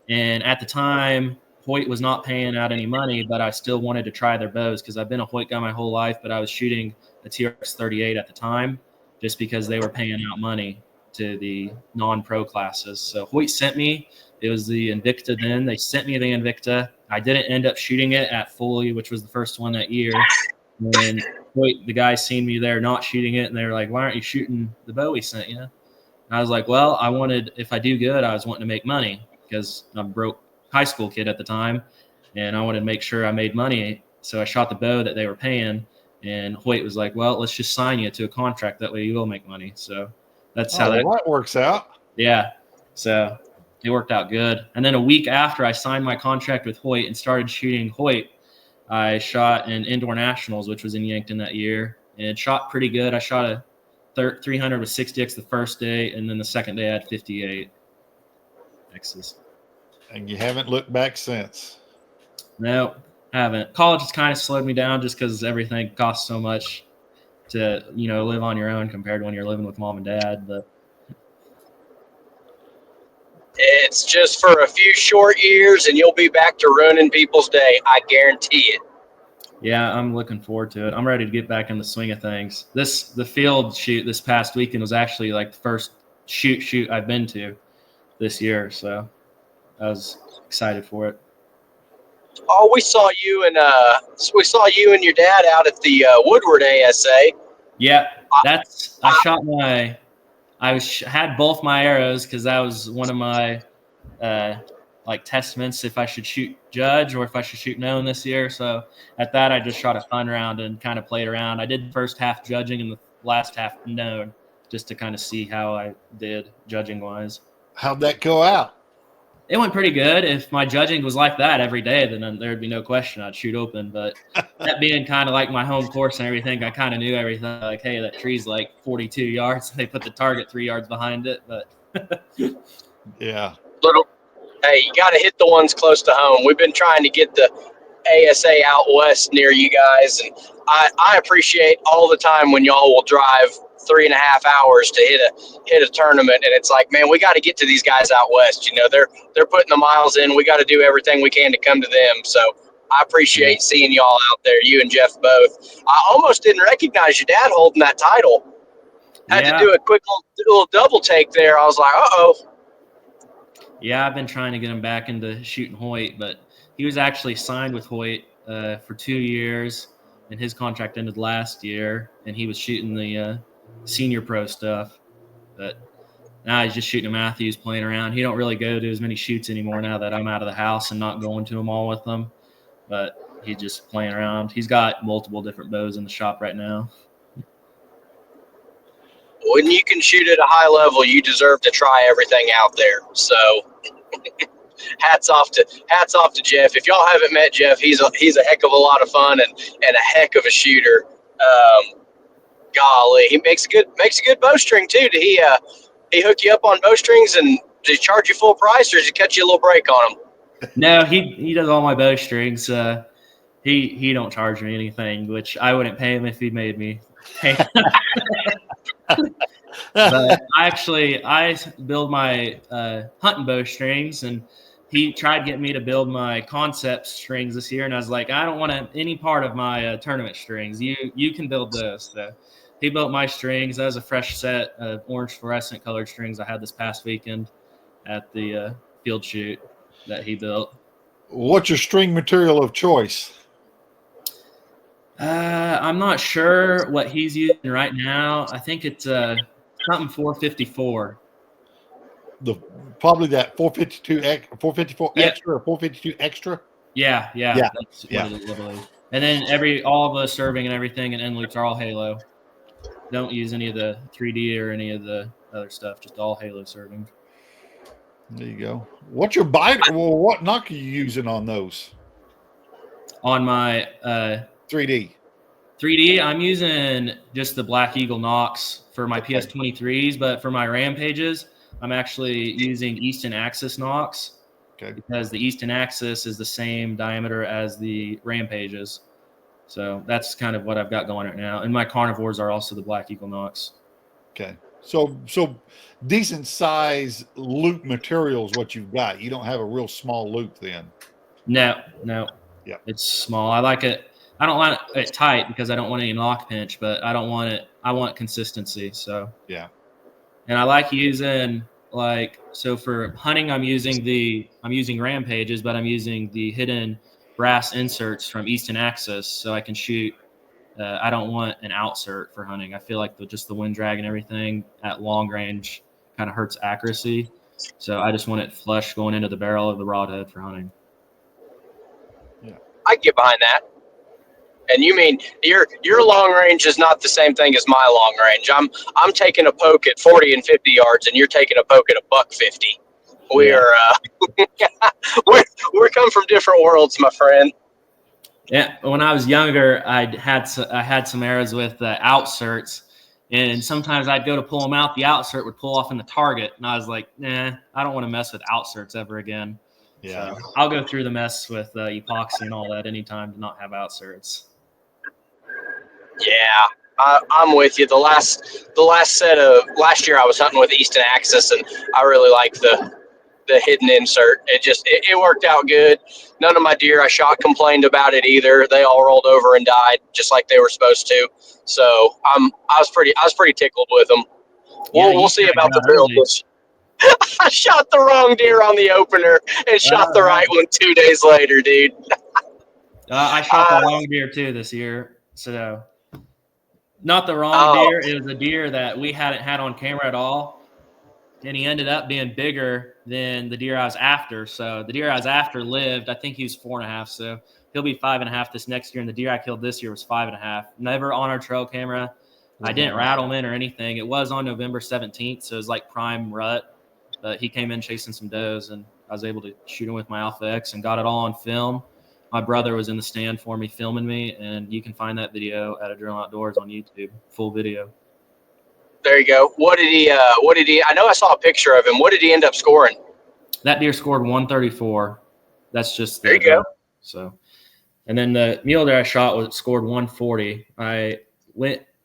Speaker 3: And at the time, Hoyt was not paying out any money, but I still wanted to try their bows because I've been a Hoyt guy my whole life, but I was shooting a TRX 38 at the time just because they were paying out money to the non-pro classes. So Hoyt sent me, it was the Invicta then. They sent me the Invicta. I didn't end up shooting it at Foley, which was the first one that year. And Hoyt, the guys seen me there not shooting it, and they were like, "Why aren't you shooting the bow we sent you?" And I was like, "Well, I wanted, if I do good, I was wanting to make money because I'm a broke high school kid at the time, and I wanted to make sure I made money. So I shot the bow that they were paying, and Hoyt was like, "Well, let's just sign you to a contract. That way you will make money." So that's how that
Speaker 1: works out.
Speaker 3: Yeah. So it worked out good. And then a week after I signed my contract with Hoyt and started shooting Hoyt, I shot in Indoor Nationals, which was in Yankton that year, and shot pretty good. I shot a 300 with 60X the first day, and then the second day I had 58 X's.
Speaker 1: And you haven't looked back since?
Speaker 3: No, haven't. College has kind of slowed me down just because everything costs so much to, live on your own compared to when you're living with mom and dad. But
Speaker 2: it's just for a few short years, and you'll be back to ruining people's day. I guarantee it.
Speaker 3: Yeah, I'm looking forward to it. I'm ready to get back in the swing of things. The field shoot this past weekend was actually like the first shoot I've been to this year, so I was excited for it.
Speaker 2: Oh, we saw you and your dad out at the Woodward ASA.
Speaker 3: Yeah, I had both my arrows because that was one of my like testaments if I should shoot judge or if I should shoot known this year. So at that, I just shot a fun round and kind of played around. I did the first half judging and the last half known, just to kind of see how I did judging wise.
Speaker 1: How'd that go out?
Speaker 3: It went pretty good. If my judging was like that every day, then there'd be no question I'd shoot open. But that being kind of like my home course and everything, I kind of knew everything. Like, hey, that tree's like 42 yards. They put the target 3 yards behind it. But
Speaker 1: yeah.
Speaker 2: Hey, you got to hit the ones close to home. We've been trying to get the ASA out west near you guys, and I appreciate all the time when y'all will drive 3.5 hours to hit a tournament, and it's like, man, we got to get to these guys out west. You know, they're putting the miles in. We got to do everything we can to come to them. So I appreciate seeing y'all out there, you and Jeff both. I almost didn't recognize your dad holding that title. Had to do a quick little double take there. I was like, uh-oh.
Speaker 3: Yeah, I've been trying to get him back into shooting Hoyt, but he was actually signed with Hoyt for 2 years, and his contract ended last year, and he was shooting the senior pro stuff. But now he's just shooting Matthews, playing around. He don't really go to as many shoots anymore now that I'm out of the house and not going to them all with him. But he's just playing around. He's got multiple different bows in the shop right now.
Speaker 2: When you can shoot at a high level, you deserve to try everything out there. So hats off to Jeff. If y'all haven't met Jeff, he's a heck of a lot of fun and a heck of a shooter. Golly, he makes a good bowstring too. Did he hook you up on bowstrings, and did he charge you full price, or did he cut you a little break on them?
Speaker 3: No, he does all my bowstrings. He don't charge me anything, which I wouldn't pay him if he made me pay. But I build my hunting bowstrings, and he tried getting me to build my concept strings this year, and I was like, I don't want any part of my tournament strings. You can build those. So he built my strings. That was a fresh set of orange fluorescent colored strings I had this past weekend at the field shoot that he built.
Speaker 1: What's your string material of choice?
Speaker 3: I'm not sure what he's using right now. I think it's something 454.
Speaker 1: Probably that 454 extra or 452 extra.
Speaker 3: Yeah. That's what it is, literally. And then all of the serving and everything and end loops are all Halo. Don't use any of the 3D or any of the other stuff. Just all Halo serving.
Speaker 1: There you go. What's your bite? Well, what knock are you using on those?
Speaker 3: On my
Speaker 1: 3D.
Speaker 3: 3D, I'm using just the Black Eagle Knox for my PS23s, but for my Rampages, I'm actually using Easton Axis Knox.
Speaker 1: Okay.
Speaker 3: Because the Easton Axis is the same diameter as the Rampages. So that's kind of what I've got going right now. And my carnivores are also the Black Eagle Knox.
Speaker 1: Okay. So decent size loop material is what you've got. You don't have a real small loop then.
Speaker 3: No.
Speaker 1: Yeah.
Speaker 3: It's small. I like it. I don't want it tight because I don't want any knock pinch, but I don't want it. I want consistency. So
Speaker 1: yeah.
Speaker 3: And I like using so for hunting, I'm using Rampages, but I'm using the hidden brass inserts from Easton Axis so I can shoot. I don't want an outsert for hunting. I feel like just the wind drag and everything at long range kind of hurts accuracy. So I just want it flush going into the barrel of the rod head for hunting.
Speaker 2: Yeah, I get behind that. And you mean your long range is not the same thing as my long range. I'm taking a poke at 40 and 50 yards, and you're taking a poke at $150. We're come from different worlds, my friend.
Speaker 3: Yeah, when I was younger, I had some arrows with outserts, and sometimes I'd go to pull them out. The outsert would pull off in the target, and I was like, nah, I don't want to mess with outserts ever again.
Speaker 1: Yeah,
Speaker 3: so I'll go through the mess with epoxy and all that anytime to not have outserts.
Speaker 2: Yeah, I'm with you. The last year I was hunting with Easton Axis, and I really like the hidden insert. It worked out good. None of my deer I shot complained about it either. They all rolled over and died just like they were supposed to. So I was pretty tickled with them. We'll see about the barrel push. I shot the wrong deer on the opener and shot the right one 2 days later, dude.
Speaker 3: I shot the wrong deer too this year. So not the wrong deer. It was a deer that we hadn't had on camera at all. and he ended up being bigger than the deer I was after. So the deer I was after lived. I think he was 4.5. So he'll be 5.5 this next year. And the deer I killed this year was 5.5. Never on our trail camera. I didn't rattle him in or anything. It was on November 17th, so it was like prime rut. But he came in chasing some does, and I was able to shoot him with my Alpha X and got it all on film. My brother was in the stand for me, filming me, and you can find that video at Adrenaline Outdoors on YouTube, full video.
Speaker 2: There you go. What did he? I know I saw a picture of him. What did he end up scoring?
Speaker 3: That deer scored 134. That's just
Speaker 2: there you go.
Speaker 3: So, and then the mule deer I shot scored 140.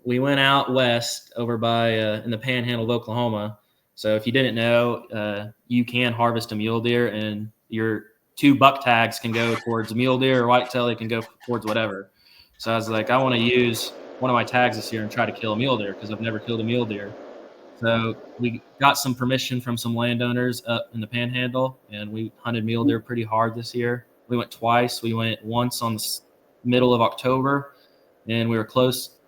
Speaker 3: We went out west over by in the Panhandle of Oklahoma. So if you didn't know, you can harvest a mule deer, and your 2 buck tags can go towards a mule deer or whitetail. They can go towards whatever. So I was like, I want to use one of my tags this year and try to kill a mule deer because I've never killed a mule deer. So we got some permission from some landowners up in the Panhandle, and we hunted mule deer pretty hard this year. We went twice. We went once on the middle of October, and we were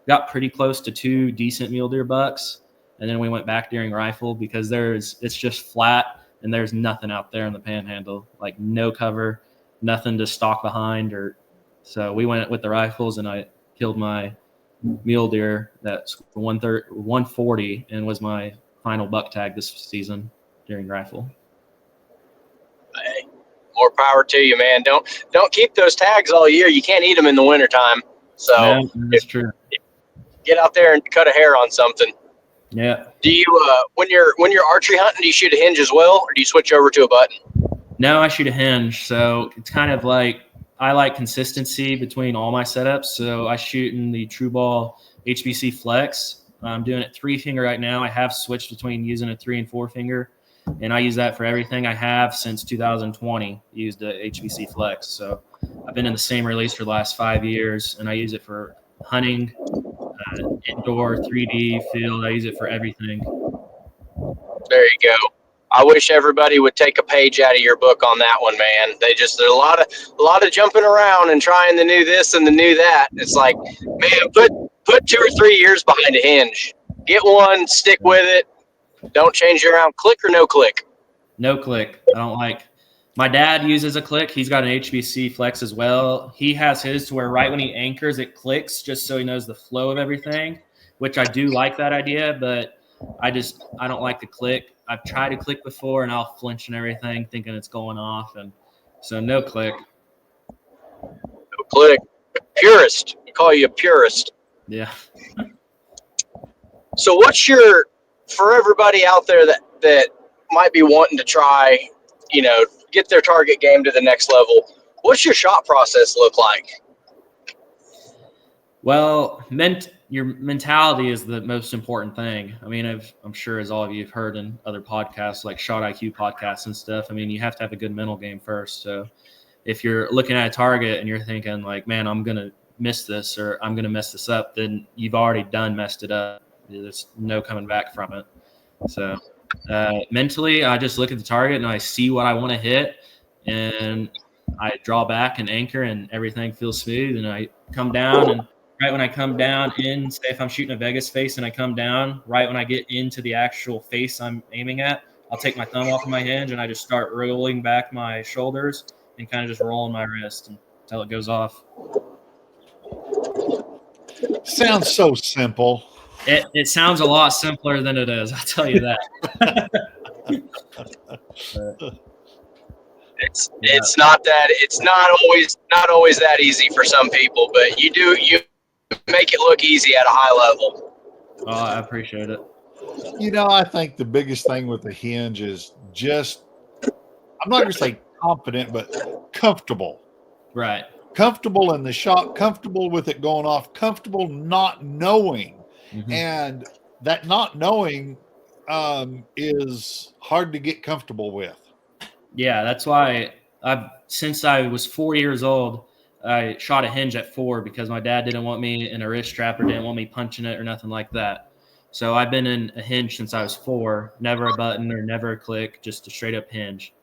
Speaker 3: got pretty close to 2 decent mule deer bucks. And then we went back during rifle because it's just flat and there's nothing out there in the Panhandle, like no cover, nothing to stalk behind. So we went with the rifles, and I killed my mule deer that's 140 and was my final buck tag this season during rifle.
Speaker 2: Hey, more power to you, man. Don't keep those tags all year. You can't eat them in the wintertime. So
Speaker 3: no, that's true.
Speaker 2: Get out there and cut a hair on something.
Speaker 3: Yeah.
Speaker 2: Do you when you're archery hunting, do you shoot a hinge as well, or do you switch over to a button?
Speaker 3: No, I shoot a hinge. So it's kind of like I like consistency between all my setups. So I shoot in the True Ball HBC Flex. I'm doing it 3-finger right now. I have switched between using a 3 and 4-finger, and I use that for everything. I have since 2020 used the HBC Flex. So I've been in the same release for the last 5 years, and I use it for hunting, indoor, 3D, field. I use it for everything.
Speaker 2: There you go. I wish everybody would take a page out of your book on that one, man. There's a lot of jumping around and trying the new this and the new that. It's like, man, put 2 or 3 years behind a hinge. Get one, stick with it. Don't change it around. Click or no click?
Speaker 3: No click. I don't like. My dad uses a click. He's got an HBC Flex as well. He has his to where right when he anchors, it clicks just so he knows the flow of everything, which I do like that idea, but I don't like the click. I've tried to click before, and I'll flinch and everything thinking it's going off, and so no click.
Speaker 2: No click. Purist. We call you a purist.
Speaker 3: Yeah.
Speaker 2: So for everybody out there that might be wanting to try, get their target game to the next level, what's your shot process look like?
Speaker 3: Well, your mentality is the most important thing. I mean, I'm sure as all of you have heard in other podcasts like Shot IQ podcasts and stuff, I mean, you have to have a good mental game first. So if you're looking at a target and you're thinking like, man, I'm going to miss this or I'm going to mess this up, then you've already messed it up. There's no coming back from it. So mentally, I just look at the target and I see what I want to hit, and I draw back and anchor, and everything feels smooth. And I come down, and right when I come down in, say if I'm shooting a Vegas face and I come down, right when I get into the actual face I'm aiming at, I'll take my thumb off of my hinge and I just start rolling back my shoulders and kind of just rolling my wrist until it goes off.
Speaker 1: Sounds so simple.
Speaker 3: It sounds a lot simpler than it is. I'll tell you that.
Speaker 2: It's not always that easy for some people, but you make it look easy at a high level.
Speaker 3: Oh, I appreciate it.
Speaker 1: I think the biggest thing with the hinge is just, I'm not going to say confident, but comfortable.
Speaker 3: Right.
Speaker 1: Comfortable in the shot, comfortable with it going off, comfortable not knowing. Mm-hmm. And that not knowing is hard to get comfortable with.
Speaker 3: Yeah, that's why since I was 4 years old, I shot a hinge at 4 because my dad didn't want me in a wrist strap or didn't want me punching it or nothing like that. So I've been in a hinge since I was 4, never a button or never a click, just a straight up hinge.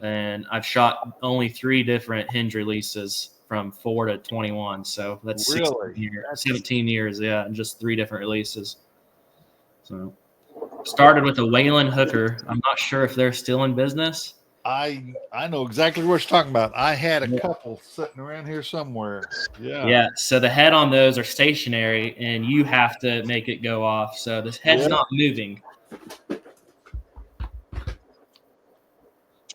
Speaker 3: And I've shot only 3 different hinge releases from 4 to 21. So that's
Speaker 1: really?
Speaker 3: 17 years. Yeah, and just 3 different releases. So Started with a Whalen hooker. I'm not sure if they're still in business.
Speaker 1: I know exactly what you're talking about. I had a couple sitting around here somewhere. Yeah.
Speaker 3: Yeah. So the head on those are stationary, and you have to make it go off. So this head's not moving.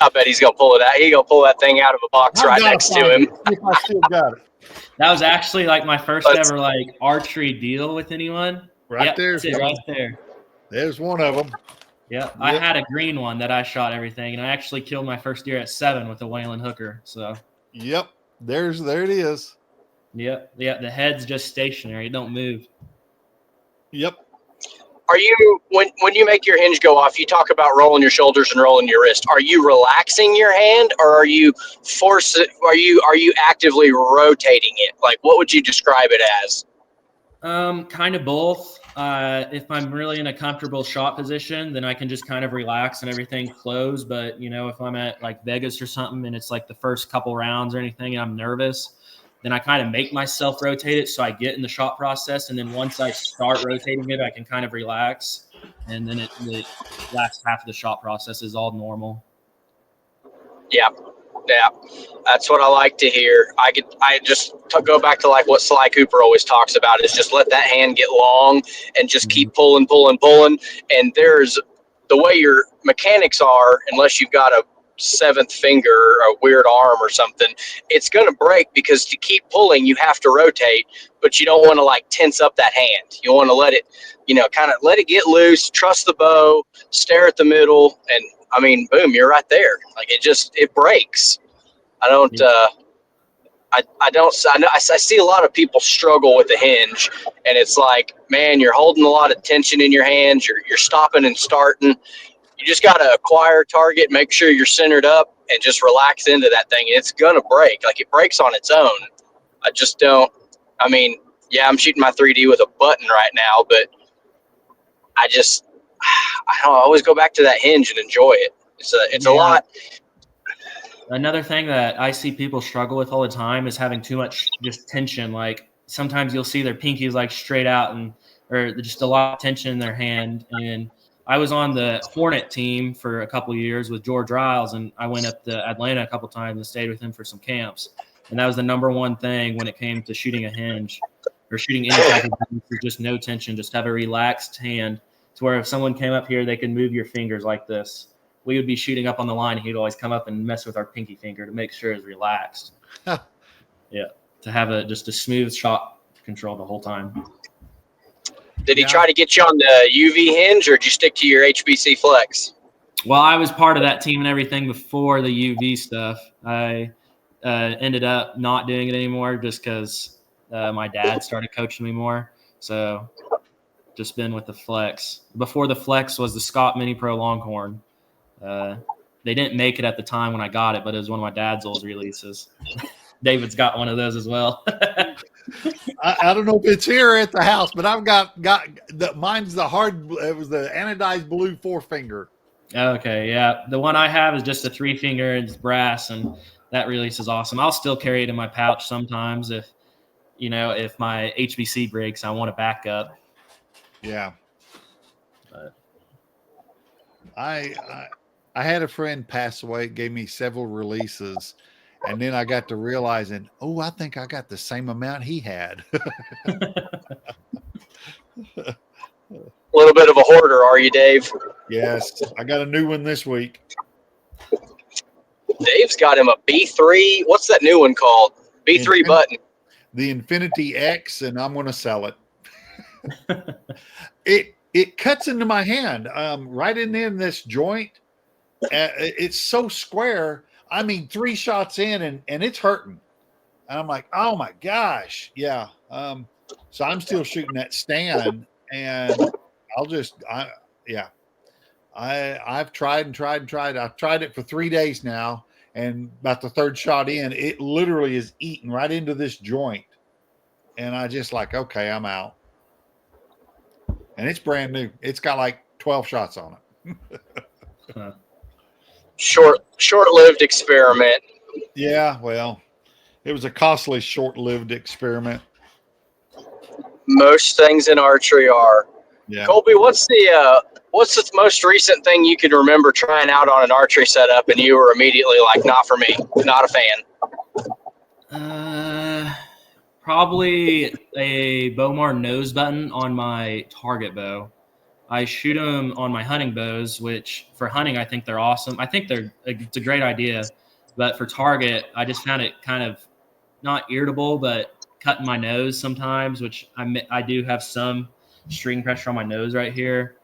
Speaker 2: I bet he's gonna pull it out. He's gonna pull that thing out of a box right next to him.
Speaker 1: If I still got it.
Speaker 3: That was actually like my first ever like archery deal with anyone.
Speaker 1: Right there.
Speaker 3: That's it, right there.
Speaker 1: There's one of them.
Speaker 3: Yeah, I had a green one that I shot everything, and I actually killed my first deer at 7 with a Whalen hooker. So.
Speaker 1: Yep. There it is.
Speaker 3: Yep. Yeah. The head's just stationary; it don't move.
Speaker 1: Yep.
Speaker 2: Are you when you make your hinge go off? You talk about rolling your shoulders and rolling your wrist. Are you relaxing your hand, or are you Are you actively rotating it? Like, what would you describe it as?
Speaker 3: Kind of both. If I'm really in a comfortable shot position, then I can just kind of relax and everything flows. But if I'm at like Vegas or something and it's like the first couple rounds or anything and I'm nervous, then I kind of make myself rotate it so I get in the shot process. And then once I start rotating it, I can kind of relax. And then the last half of the shot process is all normal.
Speaker 2: Yeah. Yeah, that's what I like to hear. I just go back to like what Sly Cooper always talks about is just let that hand get long and just keep pulling. And there's the way your mechanics are, unless you've got a 7th finger or a weird arm or something, it's going to break because to keep pulling, you have to rotate, but you don't want to like tense up that hand. You want to let it, kind of let it get loose, trust the bow, stare at the middle, and I mean, boom, you're right there. Like it breaks. I see a lot of people struggle with the hinge, and it's like, man, you're holding a lot of tension in your hands. You're stopping and starting. You just got to acquire a target, make sure you're centered up, and just relax into that thing. It's going to break. Like, it breaks on its own. I just don't. I mean, yeah, I'm shooting my 3D with a button right now, but I always go back to that hinge and enjoy it. It's a lot.
Speaker 3: Another thing that I see people struggle with all the time is having too much just tension. Like sometimes you'll see their pinkies like straight out or just a lot of tension in their hand. And I was on the Hornet team for a couple of years with George Riles, and I went up to Atlanta a couple of times and stayed with him for some camps. And that was the number one thing when it came to shooting a hinge or shooting any type of hinge, just no tension, just have a relaxed hand to where if someone came up here, they could move your fingers like this. We would be shooting up on the line, and he'd always come up and mess with our pinky finger to make sure it's relaxed. Yeah, to have just a smooth shot control the whole time.
Speaker 2: Did he try to get you on the UV hinge, or did you stick to your HBC flex?
Speaker 3: Well, I was part of that team and everything before the UV stuff. I ended up not doing it anymore just because my dad started coaching me more. So just been with the flex. Before the flex was the Scott Mini Pro Longhorn. They didn't make it at the time when I got it, but it was one of my dad's old releases. David's got one of those as well.
Speaker 1: I don't know if it's here at the house, but I've got mine's it was the anodized blue 4-finger.
Speaker 3: Okay, yeah. The one I have is just a 3-finger and it's brass, and that release is awesome. I'll still carry it in my pouch sometimes if my HBC breaks, I want a backup.
Speaker 1: Yeah. But I had a friend pass away, gave me several releases, and then I got to realizing, I think I got the same amount he had.
Speaker 2: A little bit of a hoarder, are you, Dave?
Speaker 1: Yes, I got a new one this week.
Speaker 2: Dave's got him a B3. What's that new one called? B3 button.
Speaker 1: The Infinity X, and I'm going to sell it. It cuts into my hand, right in this joint. It's so square. I mean, 3 shots in, and it's hurting. And I'm like, oh my gosh, yeah. So I'm still shooting that stand, and I've tried and tried and tried. I've tried it for 3 days now, and about the 3rd shot in, it literally is eating right into this joint. And I just like, okay, I'm out. And it's brand new. It's got like 12 shots on it.
Speaker 2: Short-lived experiment.
Speaker 1: Yeah, well, it was a costly, short-lived experiment.
Speaker 2: Most things in archery are.
Speaker 1: Yeah.
Speaker 2: Kolby, what's the most recent thing you can remember trying out on an archery setup and you were immediately like, not for me, not a fan?
Speaker 3: Probably a Bowmar nose button on my target bow. I shoot them on my hunting bows, which for hunting, I think they're awesome. I think it's a great idea, but for target, I just found it kind of not irritable, but cutting my nose sometimes, which I do have some string pressure on my nose right here.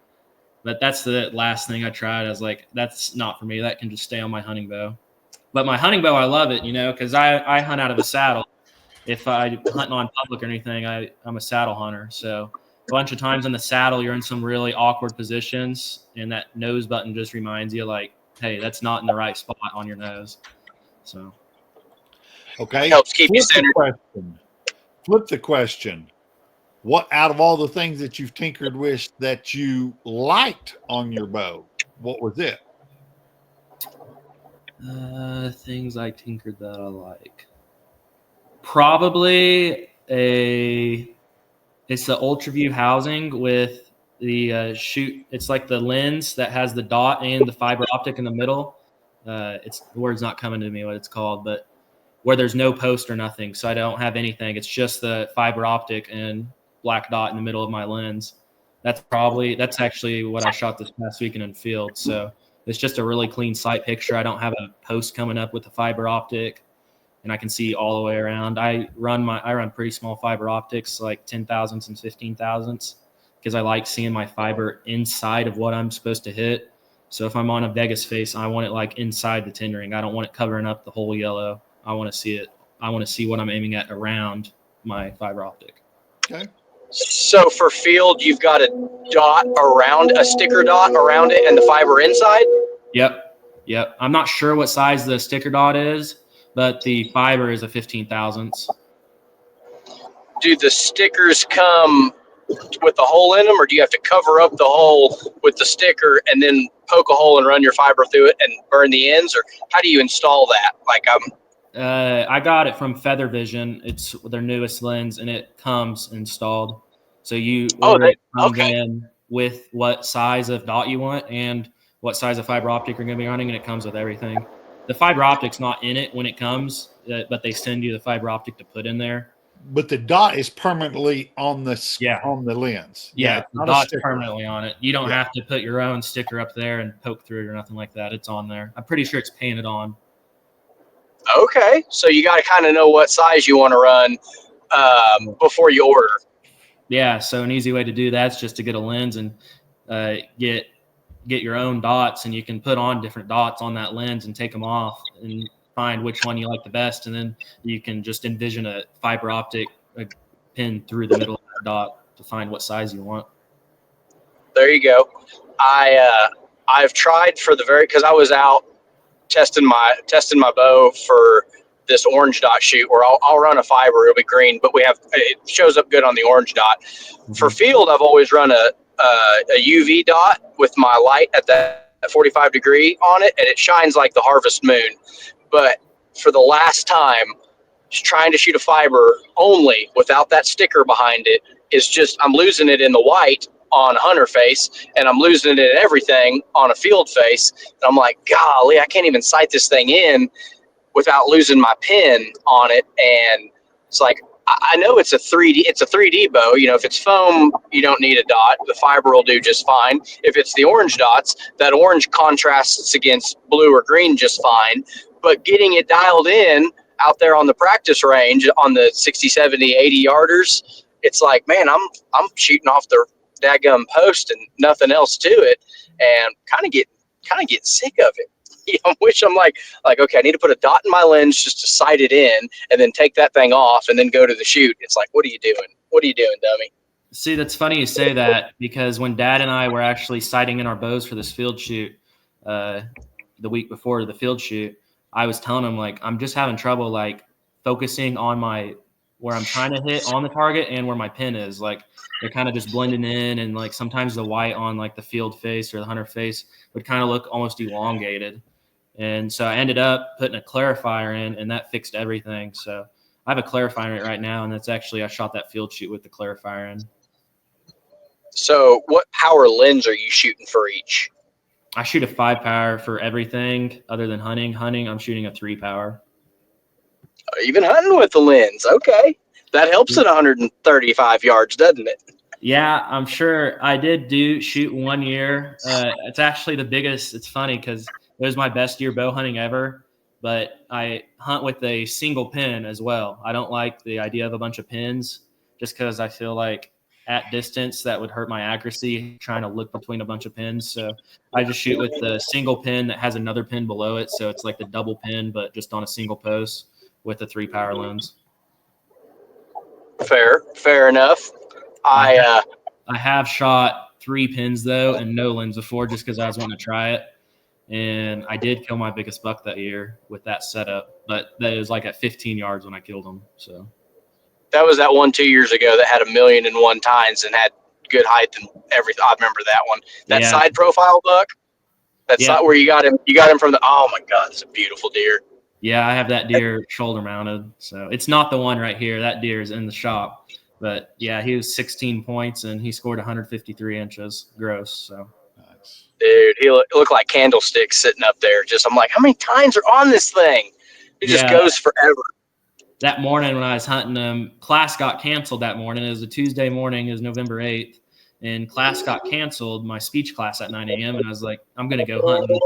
Speaker 3: But that's the last thing I tried. I was like, that's not for me. That can just stay on my hunting bow. But my hunting bow, I love it, because I hunt out of a saddle. If I hunting on public or anything, I'm a saddle hunter. So a bunch of times in the saddle, you're in some really awkward positions, and that nose button just reminds you, like, hey, that's not in the right spot on your nose. So,
Speaker 1: Okay.
Speaker 2: Helps keep you centered.
Speaker 1: Flip the question. What out of all the things that you've tinkered with that you liked on your bow, what was it?
Speaker 3: Things I tinkered that I like. Probably it's the UltraView housing with the shoot. It's like the lens that has the dot and the fiber optic in the middle. It's the word's not coming to me what it's called, but where there's no post or nothing. So I don't have anything. It's just the fiber optic and black dot in the middle of my lens. That's actually what I shot this past weekend in field. So it's just a really clean sight picture. I don't have a post coming up with the fiber optic, and I can see all the way around. I run pretty small fiber optics, like 10 thousandths and 15 thousandths, because I like seeing my fiber inside of what I'm supposed to hit. So if I'm on a Vegas face, I want it like inside the tin ring. I don't want it covering up the whole yellow. I want to see it. I want to see what I'm aiming at around my fiber optic.
Speaker 1: Okay.
Speaker 2: So for field, you've got a sticker dot around it and the fiber inside?
Speaker 3: Yep. I'm not sure what size the sticker dot is, but the fiber is a 15 thousandths.
Speaker 2: Do the stickers come with the hole in them, or do you have to cover up the hole with the sticker and then poke a hole and run your fiber through it and burn the ends, or how do you install that?
Speaker 3: I got it from Feather Vision. It's their newest lens, and it comes installed. So you order it from them with what size of dot you want and what size of fiber optic you're going to be running, and it comes with everything. The fiber optic's not in it when it comes, but they send you the fiber optic to put in there.
Speaker 1: But the dot is permanently on the lens.
Speaker 3: Yeah, the dot's permanently on it. You don't have to put your own sticker up there and poke through it or nothing like that. It's on there. I'm pretty sure it's painted on.
Speaker 2: Okay, so you got to kind of know what size you want to run before you order.
Speaker 3: Yeah, so an easy way to do that is just to get a lens and get your own dots, and you can put on different dots on that lens and take them off and find which one you like the best, and then you can just envision a fiber optic pin through the middle of that dot to find what size you want.
Speaker 2: There you go. I've tried because I was out testing my bow for this orange dot shoot where I'll run a fiber, it'll be green, but it shows up good on the orange dot. Mm-hmm. For field, I've always run a UV dot with my light at that 45 degree on it, and it shines like the harvest moon. But for the last time, just trying to shoot a fiber only without that sticker behind it is just, I'm losing it in the white on hunter face, and I'm losing it in everything on a field face. And I'm like, golly, I can't even sight this thing in without losing my pin on it. And it's like, I know it's a 3D bow. If it's foam, you don't need a dot. The fiber will do just fine. If it's the orange dots, that orange contrasts against blue or green just fine. But getting it dialed in out there on the practice range on the 60, 70, 80 yarders, it's like, man, I'm shooting off the daggum post and nothing else to it, and kind of get sick of it. I wish I'm like, okay, I need to put a dot in my lens just to sight it in and then take that thing off and then go to the shoot. It's like, what are you doing? What are you doing, dummy?
Speaker 3: See, that's funny you say that, because when Dad and I were actually sighting in our bows for this field shoot, the week before the field shoot, I was telling him, like, I'm just having trouble, like, focusing on where I'm trying to hit on the target and where my pin is. Like, they're kind of just blending in, and like sometimes the white on like the field face or the hunter face would kind of look almost elongated. And so I ended up putting a clarifier in, and that fixed everything. So I have a clarifier in it right now, and that's actually, I shot that field shoot with the clarifier in.
Speaker 2: So what power lens are you shooting for each?
Speaker 3: I shoot a 5 power for everything other than hunting. Hunting, I'm shooting a 3 power.
Speaker 2: Even hunting with the lens. Okay. That helps at 135 yards, doesn't it?
Speaker 3: Yeah, I'm sure. I did shoot 1 year. It's actually the biggest. It's funny because it was my best year bow hunting ever, but I hunt with a single pin as well. I don't like the idea of a bunch of pins just because I feel like at distance that would hurt my accuracy trying to look between a bunch of pins. So I just shoot with the single pin that has another pin below it. So it's like the double pin, but just on a single post with a 3 power lens.
Speaker 2: Fair enough.
Speaker 3: I have shot 3 pins though and no lens before just because I was wanting to try it. And I did kill my biggest buck that year with that setup, but that was like at 15 yards when I killed him. So
Speaker 2: that was that one 2 years ago that had 1,000,001 tines and had good height and everything. I remember that one. That side profile buck. That's not where you got him. You got him from the. Oh my God, it's a beautiful deer.
Speaker 3: Yeah, I have that deer shoulder mounted. So it's not the one right here. That deer is in the shop. But yeah, he was 16 points and he scored 153 inches gross. So
Speaker 2: nice. Dude, he looked like candlesticks sitting up there. I'm like, how many tines are on this thing? It just goes forever.
Speaker 3: That morning when I was hunting him, class got canceled that morning. It was a Tuesday morning. It was November 8th. And class got canceled, my speech class at 9 a.m. And I was like, I'm going to go hunting.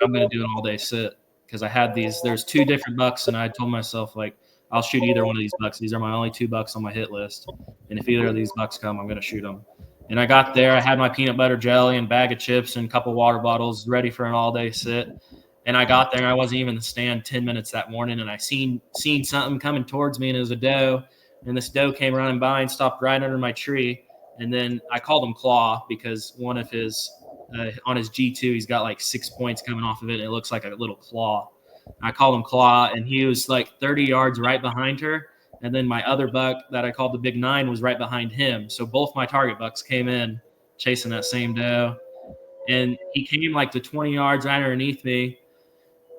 Speaker 3: I'm going to do an all-day sit. Because I had there's 2 different bucks. And I told myself, like, I'll shoot either one of these bucks. These are my only 2 bucks on my hit list. And if either of these bucks come, I'm going to shoot them. And I got there. I had my peanut butter jelly and bag of chips and a couple water bottles ready for an all-day sit. And I got there. I wasn't even in the stand 10 minutes that morning. And I seen something coming towards me, and it was a doe. And this doe came running by and stopped right under my tree. And then I called him Claw because one of his on his G2, he's got like 6 points coming off of it. And it looks like a little claw. I called him Claw, and he was like 30 yards right behind her. And then my other buck that I called the Big 9 was right behind him. So both my target bucks came in chasing that same doe. And he came like to 20 yards right underneath me.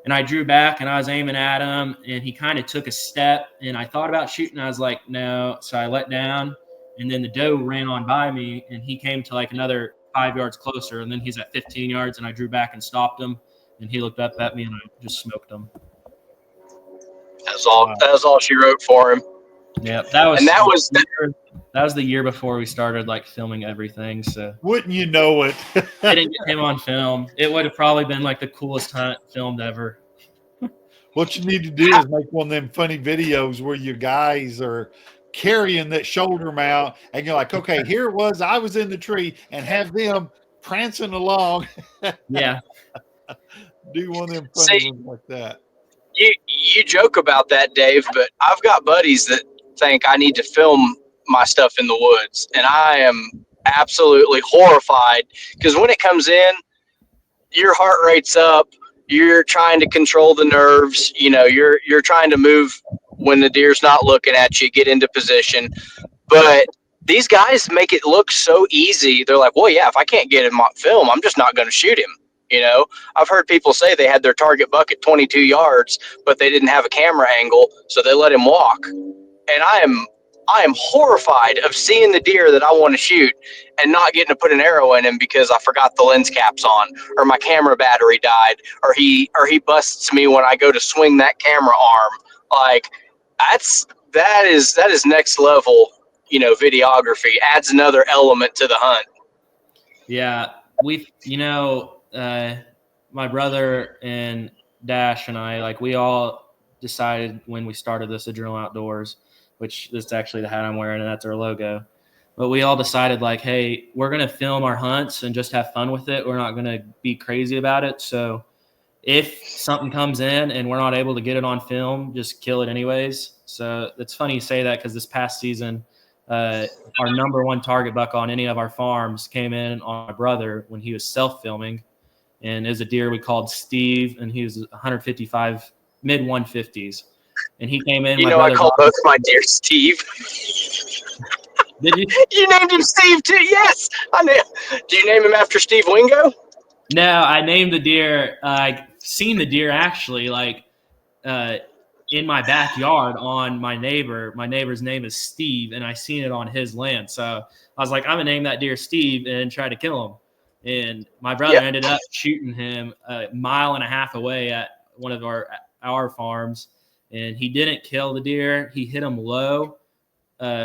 Speaker 3: And I drew back, and I was aiming at him, and he kind of took a step. And I thought about shooting. I was like, no. So I let down, and then the doe ran on by me, and he came to like another 5 yards closer. And then he's at 15 yards, and I drew back and stopped him. And he looked up at me, and I just smoked him.
Speaker 2: That's all. Wow. That was all she wrote for him.
Speaker 3: Yeah, that was the year before we started like filming everything. So
Speaker 1: wouldn't you know it?
Speaker 3: I didn't get him on film. It would have probably been like the coolest hunt filmed ever.
Speaker 1: What you need to do is make one of them funny videos where your guys are carrying that shoulder mount, and you're like, okay, here it was. I was in the tree, and have them prancing along.
Speaker 3: Yeah.
Speaker 1: Do one of them funny ones like that.
Speaker 2: You joke about that, Dave, but I've got buddies that think I need to film my stuff in the woods, and I am absolutely horrified because when it comes in, your heart rate's up. You're trying to control the nerves. You know, you're trying to move when the deer's not looking at you, get into position. But these guys make it look so easy. They're like, well, yeah, if I can't get him on film, I'm just not going to shoot him. You know, I've heard people say they had their target buck at 22 yards, but they didn't have a camera angle, so they let him walk. And I am horrified of seeing the deer that I want to shoot and not getting to put an arrow in him because I forgot the lens caps on, or my camera battery died, or he busts me when I go to swing that camera arm. Like that is next level, you know, videography. Adds another element to the hunt.
Speaker 3: Yeah, my brother and Dash and I, like, we all decided when we started this Adrenaline Outdoors, which this is actually the hat I'm wearing, and that's our logo. But we all decided, like, hey, we're going to film our hunts and just have fun with it. We're not going to be crazy about it. So if something comes in and we're not able to get it on film, just kill it anyways. So it's funny you say that because this past season, our number 1 target buck on any of our farms came in on my brother when he was self-filming. And it was a deer we called Steve, and he was 155, mid 150s. And he came in.
Speaker 2: You know, I called both my deer Steve.
Speaker 3: Did you?
Speaker 2: You named him Steve too? Yes, I know. Do you name him after Steve Wingo?
Speaker 3: No, I named the deer. I seen the deer actually. Like, in my backyard on my neighbor. My neighbor's name is Steve, and I seen it on his land. So I was like, I'm gonna name that deer Steve and try to kill him. And my brother ended up shooting him 1.5 miles away at one of our farms, and he didn't kill the deer. He hit him low,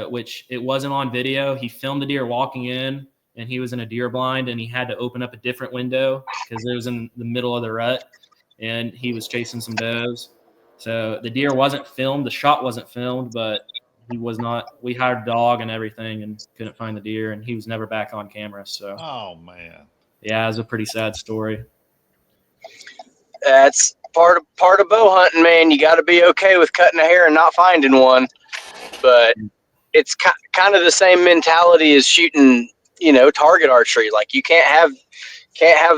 Speaker 3: which it wasn't on video. He filmed the deer walking in, and he was in a deer blind, and he had to open up a different window because it was in the middle of the rut, and he was chasing some does. So the deer wasn't filmed. The shot wasn't filmed, but he was not. We hired a dog and everything and couldn't find the deer, and he was never back on camera. So,
Speaker 1: oh man,
Speaker 3: yeah, it was a pretty sad story.
Speaker 2: That's part of bow hunting, man. You got to be okay with cutting a hair and not finding one. But it's kind of the same mentality as shooting, target archery. Like you can't have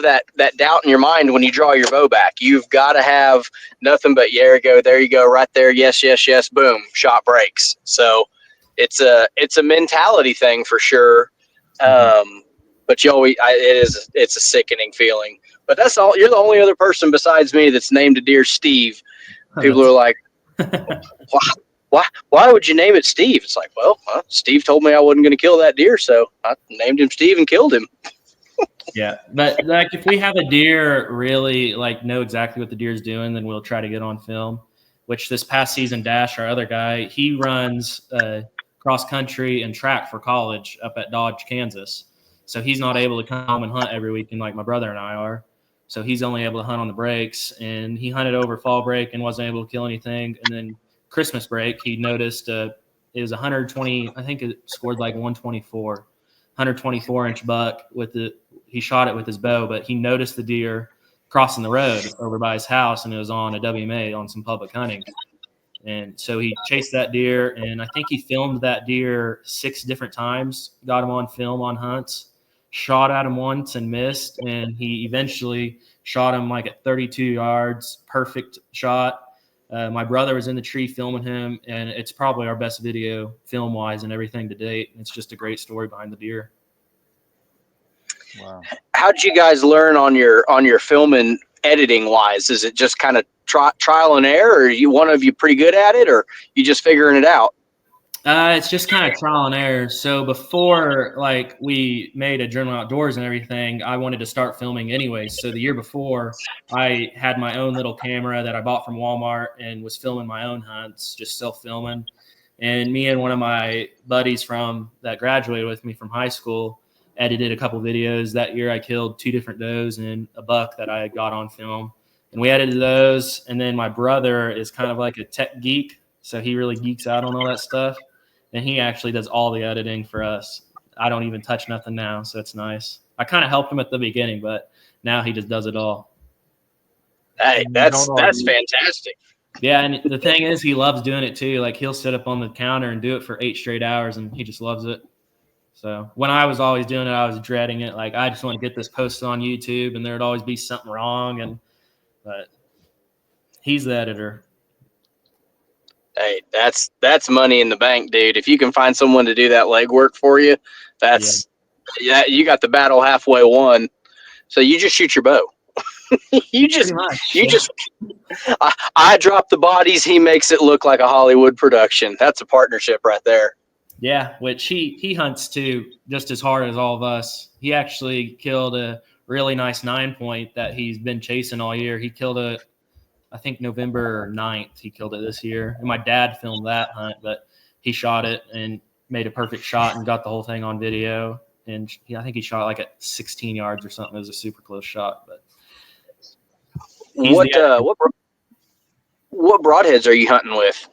Speaker 2: that doubt in your mind when you draw your bow back. You've got to have nothing but there you go, right there. Yes, yes, yes. Boom, shot breaks. So it's a mentality thing for sure. But it's a sickening feeling. But that's all. You're the only other person besides me that's named a deer Steve. People are like, why would you name it Steve? It's like, well, Steve told me I wasn't going to kill that deer, so I named him Steve and killed him.
Speaker 3: Yeah, but like if we have a deer really like know exactly what the deer's doing, then we'll try to get on film. Which this past season, Dash, our other guy, he runs cross country and track for college up at Dodge, Kansas. So he's not able to come and hunt every weekend like my brother and I are. So he's only able to hunt on the breaks, and he hunted over fall break and wasn't able to kill anything. And then Christmas break, he noticed it was 120. I think it scored like 124, 124-inch buck with the. He shot it with his bow, but he noticed the deer crossing the road over by his house, and it was on a WMA on some public hunting. And so he chased that deer, and I think he filmed that deer 6 different times, got him on film on hunts, shot at him once and missed, and he eventually shot him like at 32 yards, perfect shot. My brother was in the tree filming him, and it's probably our best video film-wise and everything to date. It's just a great story behind the deer.
Speaker 1: wow.
Speaker 2: How did you guys learn on your filming editing wise? Is it just kind of trial and error, or one of you pretty good at it, or you just figuring it out?
Speaker 3: It's just kind of trial and error. So before like we made a Journal Outdoors and everything, I wanted to start filming anyway. So the year before, I had my own little camera that I bought from Walmart and was filming my own hunts, just self-filming. And me and one of my buddies that graduated with me from high school edited a couple videos. That year I killed 2 different does and a buck that I got on film. And we edited those. And then my brother is kind of like a tech geek, so he really geeks out on all that stuff. And he actually does all the editing for us. I don't even touch nothing now, so it's nice. I kind of helped him at the beginning, but now he just does it all.
Speaker 2: Hey, that's fantastic.
Speaker 3: Yeah, and the thing is, he loves doing it too. Like he'll sit up on the counter and do it for 8 straight hours, and he just loves it. So when I was always doing it, I was dreading it. Like I just want to get this posted on YouTube, and there'd always be something wrong. But he's the editor.
Speaker 2: Hey, that's money in the bank, dude. If you can find someone to do that legwork for you, you got the battle halfway won. So you just shoot your bow. I drop the bodies. He makes it look like a Hollywood production. That's a partnership right there.
Speaker 3: Yeah, which he hunts too, just as hard as all of us. He actually killed a really nice 9-point that he's been chasing all year. He killed I think November 9th, he killed it this year. And my dad filmed that hunt, but he shot it and made a perfect shot and got the whole thing on video. And I think he shot like at 16 yards or something. It was a super close shot. But
Speaker 2: what broadheads are you hunting with?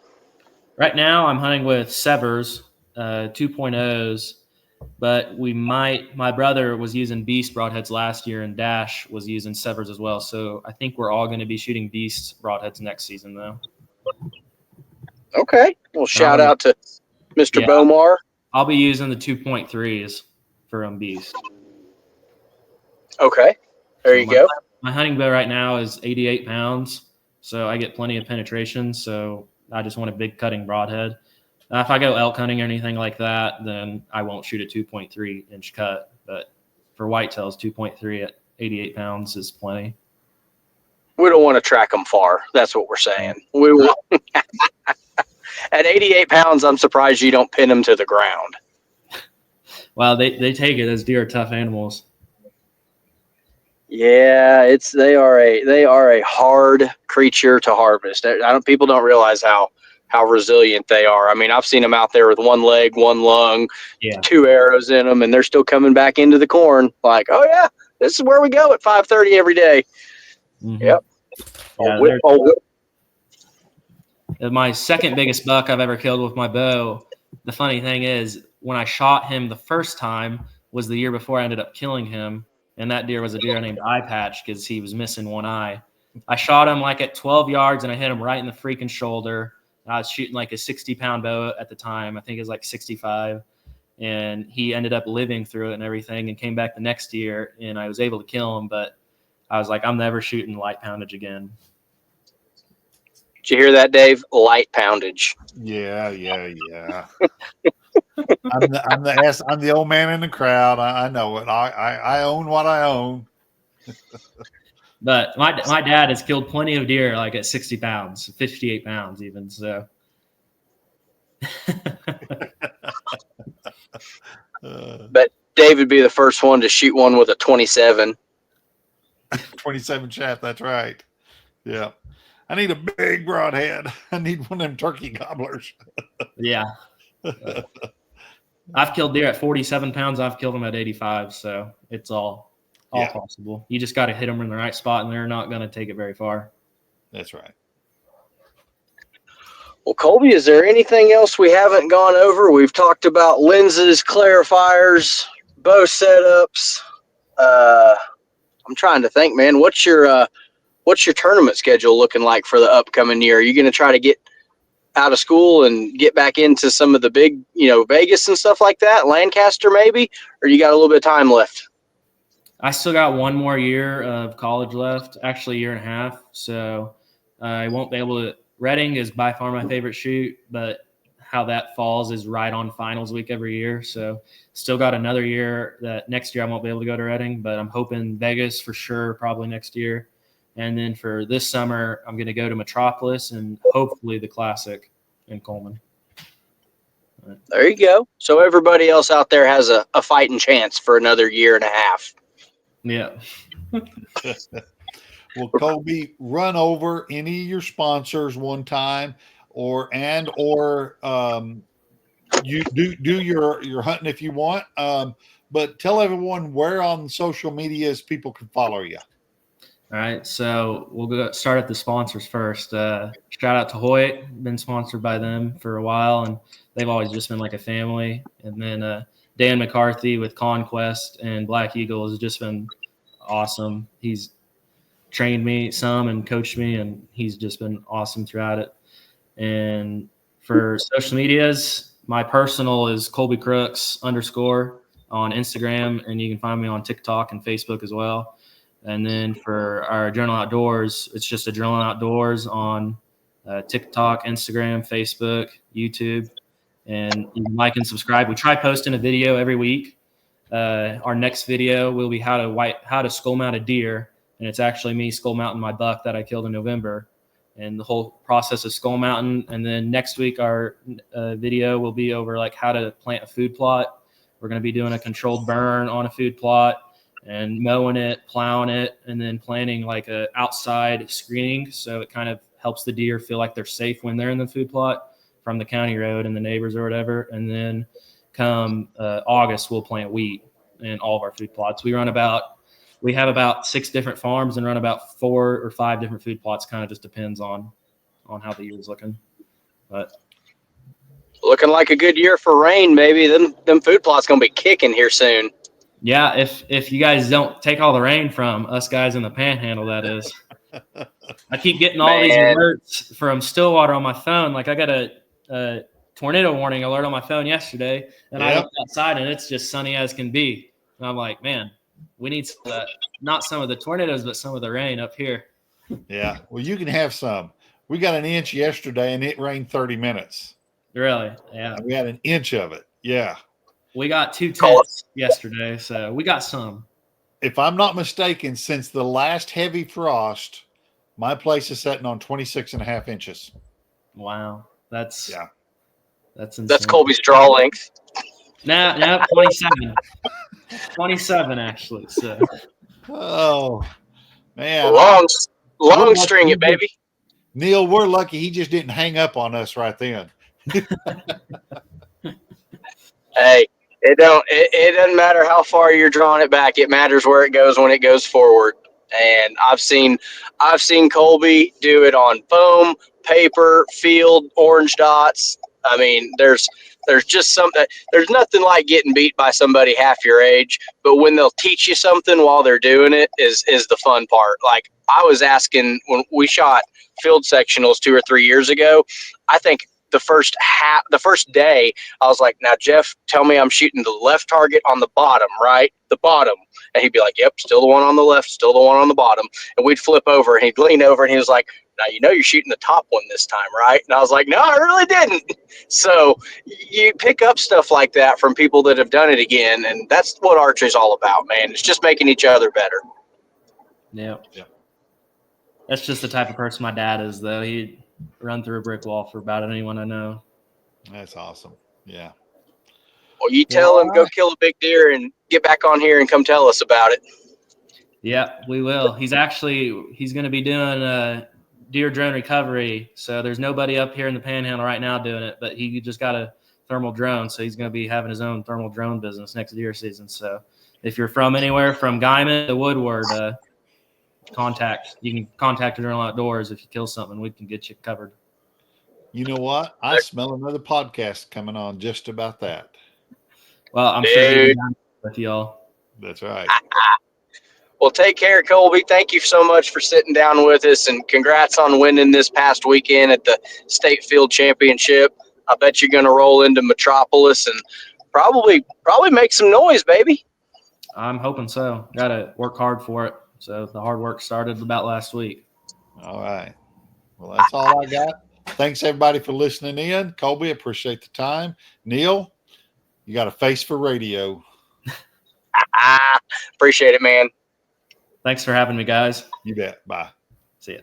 Speaker 3: Right now, I'm hunting with Severs, 2.0s, but my brother was using Beast broadheads last year, and Dash was using Severs as well. So I think we're all going to be shooting Beast broadheads next season, though.
Speaker 2: Okay. Well, shout out to Mr. Bomar.
Speaker 3: I'll be using the 2.3s for Beast.
Speaker 2: Okay. There you go.
Speaker 3: My hunting bow right now is 88 pounds, so I get plenty of penetration. So I just want a big cutting broadhead. If I go elk hunting or anything like that, then I won't shoot a 2.3-inch cut. But for whitetails, 2.3 at 88 pounds is plenty.
Speaker 2: We don't want to track them far. That's what we're saying. We will. At 88 pounds, I'm surprised you don't pin them to the ground.
Speaker 3: Well, they take it as deer are tough animals.
Speaker 2: Yeah, they are a hard creature to harvest. People don't realize how resilient they are. I mean, I've seen them out there with one leg, one lung,
Speaker 3: Yeah.
Speaker 2: 2 arrows in them, and they're still coming back into the corn. Like, oh yeah, this is where we go at 5:30 every day.
Speaker 3: Mm-hmm.
Speaker 2: Yep.
Speaker 3: Yeah, my second biggest buck I've ever killed with my bow. The funny thing is, when I shot him the first time was the year before I ended up killing him. And that deer was a deer named Eye Patch because he was missing one eye. I shot him like at 12 yards and I hit him right in the freaking shoulder. I was shooting like a 60-pound bow at the time. I think it was like 65. And he ended up living through it and everything and came back the next year and I was able to kill him. But I was like, I'm never shooting light poundage again.
Speaker 2: Did you hear that, Dave? Light poundage.
Speaker 1: Yeah. I'm the old man in the crowd. I know it. I own what I own.
Speaker 3: But my dad has killed plenty of deer like at 60 pounds, 58 pounds even. So.
Speaker 2: But Dave would be the first one to shoot one with a 27.
Speaker 1: 27 shaft. That's right. Yeah. I need a big broadhead. I need one of them turkey gobblers.
Speaker 3: Yeah. I've killed deer at 47 pounds. I've killed them at 85. So it's all possible. You just got to hit them in the right spot and they're not going to take it very far.
Speaker 1: That's right.
Speaker 2: Well, Kolby, is there anything else we haven't gone over? We've talked about lenses, clarifiers, bow setups. I'm trying to think, man. What's your tournament schedule looking like for the upcoming year? Are you going to try to get out of school and get back into some of the big, Vegas and stuff like that, Lancaster maybe, or you got a little bit of time left?
Speaker 3: I still got one more year of college left, actually a year and a half. So I won't be able to. Reading is by far my favorite shoot, but how that falls is right on finals week every year. So still got another year that next year I won't be able to go to Reading, but I'm hoping Vegas for sure, probably next year. And then for this summer, I'm going to go to Metropolis and hopefully the Classic in Coleman.
Speaker 2: There you go. So everybody else out there has a fighting chance for another year and a half.
Speaker 3: Yeah.
Speaker 1: Well, Kolby, run over any of your sponsors one time, or you do your hunting if you want. But tell everyone where on social medias people can follow you.
Speaker 3: All right, so we'll start at the sponsors first. Shout out to Hoyt, been sponsored by them for a while, and they've always just been like a family. And then Dan McCarthy with Conquest and Black Eagle has just been awesome. He's trained me some and coached me, and he's just been awesome throughout it. And for social medias, my personal is Kolby Crooks _ on Instagram, and you can find me on TikTok and Facebook as well. And then for our Journal Outdoors, it's just a Journal Outdoors on TikTok, Instagram, Facebook, YouTube, and you can like and subscribe. We try posting a video every week. Our next video will be how to skull mount a deer. And it's actually me skull mounting my buck that I killed in November and the whole process of skull mounting. And then next week, our video will be over like how to plant a food plot. We're going to be doing a controlled burn on a food plot and mowing it, plowing it, and then planting like a outside screening. So it kind of helps the deer feel like they're safe when they're in the food plot from the county road and the neighbors or whatever. And then come August, we'll plant wheat in all of our food plots. We have about 6 different farms and run about 4 or 5 different food plots. Kind of just depends on how the year's looking. But
Speaker 2: looking like a good year for rain, maybe. Them food plots gonna be kicking here soon.
Speaker 3: Yeah, if you guys don't take all the rain from us guys in the Panhandle, that is. I keep getting all these alerts from Stillwater on my phone. Like I got a tornado warning alert on my phone yesterday, and I looked outside and it's just sunny as can be. And I'm like, man, we need not some of the tornadoes, but some of the rain up here.
Speaker 1: Yeah. Well, you can have some. We got an inch yesterday and it rained 30 minutes.
Speaker 3: Really? Yeah.
Speaker 1: We had an inch of it. Yeah.
Speaker 3: We got 2 tenths yesterday, so we got some.
Speaker 1: If I'm not mistaken, since the last heavy frost, My place is sitting on 26.5 inches.
Speaker 3: Wow. That's insane.
Speaker 2: That's Kolby's draw length.
Speaker 3: No, 27. 27 actually. So
Speaker 1: Oh man,
Speaker 2: Long string it, baby.
Speaker 1: Neil, we're lucky he just didn't hang up on us right then.
Speaker 2: Hey, it doesn't matter how far you're drawing it back. It matters where it goes when it goes forward. And I've seen Kolby do it on foam, paper, field, orange dots. I mean, there's just something. There's nothing like getting beat by somebody half your age. But when they'll teach you something while they're doing it is the fun part. Like I was asking when we shot field sectionals 2 or 3 years ago. I think the first day, I was like, now, Jeff, tell me I'm shooting the left target on the bottom, right? The bottom. And he'd be like, yep, still the one on the left, still the one on the bottom. And we'd flip over and he'd lean over and he was like, now, you're shooting the top one this time, right? And I was like, no, I really didn't. So you pick up stuff like that from people that have done it again. And that's what archery is all about, man. It's just making each other better.
Speaker 3: yeah. That's just the type of person my dad is, though. He'd run through a brick wall for about anyone I know.
Speaker 1: That's awesome. Yeah.
Speaker 2: Well, you tell him, go kill a big deer and get back on here and come tell us about it.
Speaker 3: Yeah, we will. He's going to be doing deer drone recovery. So there's nobody up here in the Panhandle right now doing it, but he just got a thermal drone. So he's going to be having his own thermal drone business next deer season. So if you're from anywhere from Guyman to Woodward, you can contact Journal Outdoors. If you kill something, we can get you covered.
Speaker 1: You know what? I smell another podcast coming on just about that.
Speaker 3: Well, I'm sure he'll be down with y'all.
Speaker 1: That's right.
Speaker 2: Well, take care, Kolby. Thank you so much for sitting down with us, and congrats on winning this past weekend at the State Field Championship. I bet you're going to roll into Metropolis and probably make some noise, baby.
Speaker 3: I'm hoping so. Got to work hard for it. So the hard work started about last week.
Speaker 1: All right. Well, that's all I got. Thanks, everybody, for listening in. Kolby, appreciate the time. Neil, you got a face for radio.
Speaker 2: Appreciate it, man.
Speaker 3: Thanks for having me, guys.
Speaker 1: You bet. Bye.
Speaker 3: See ya.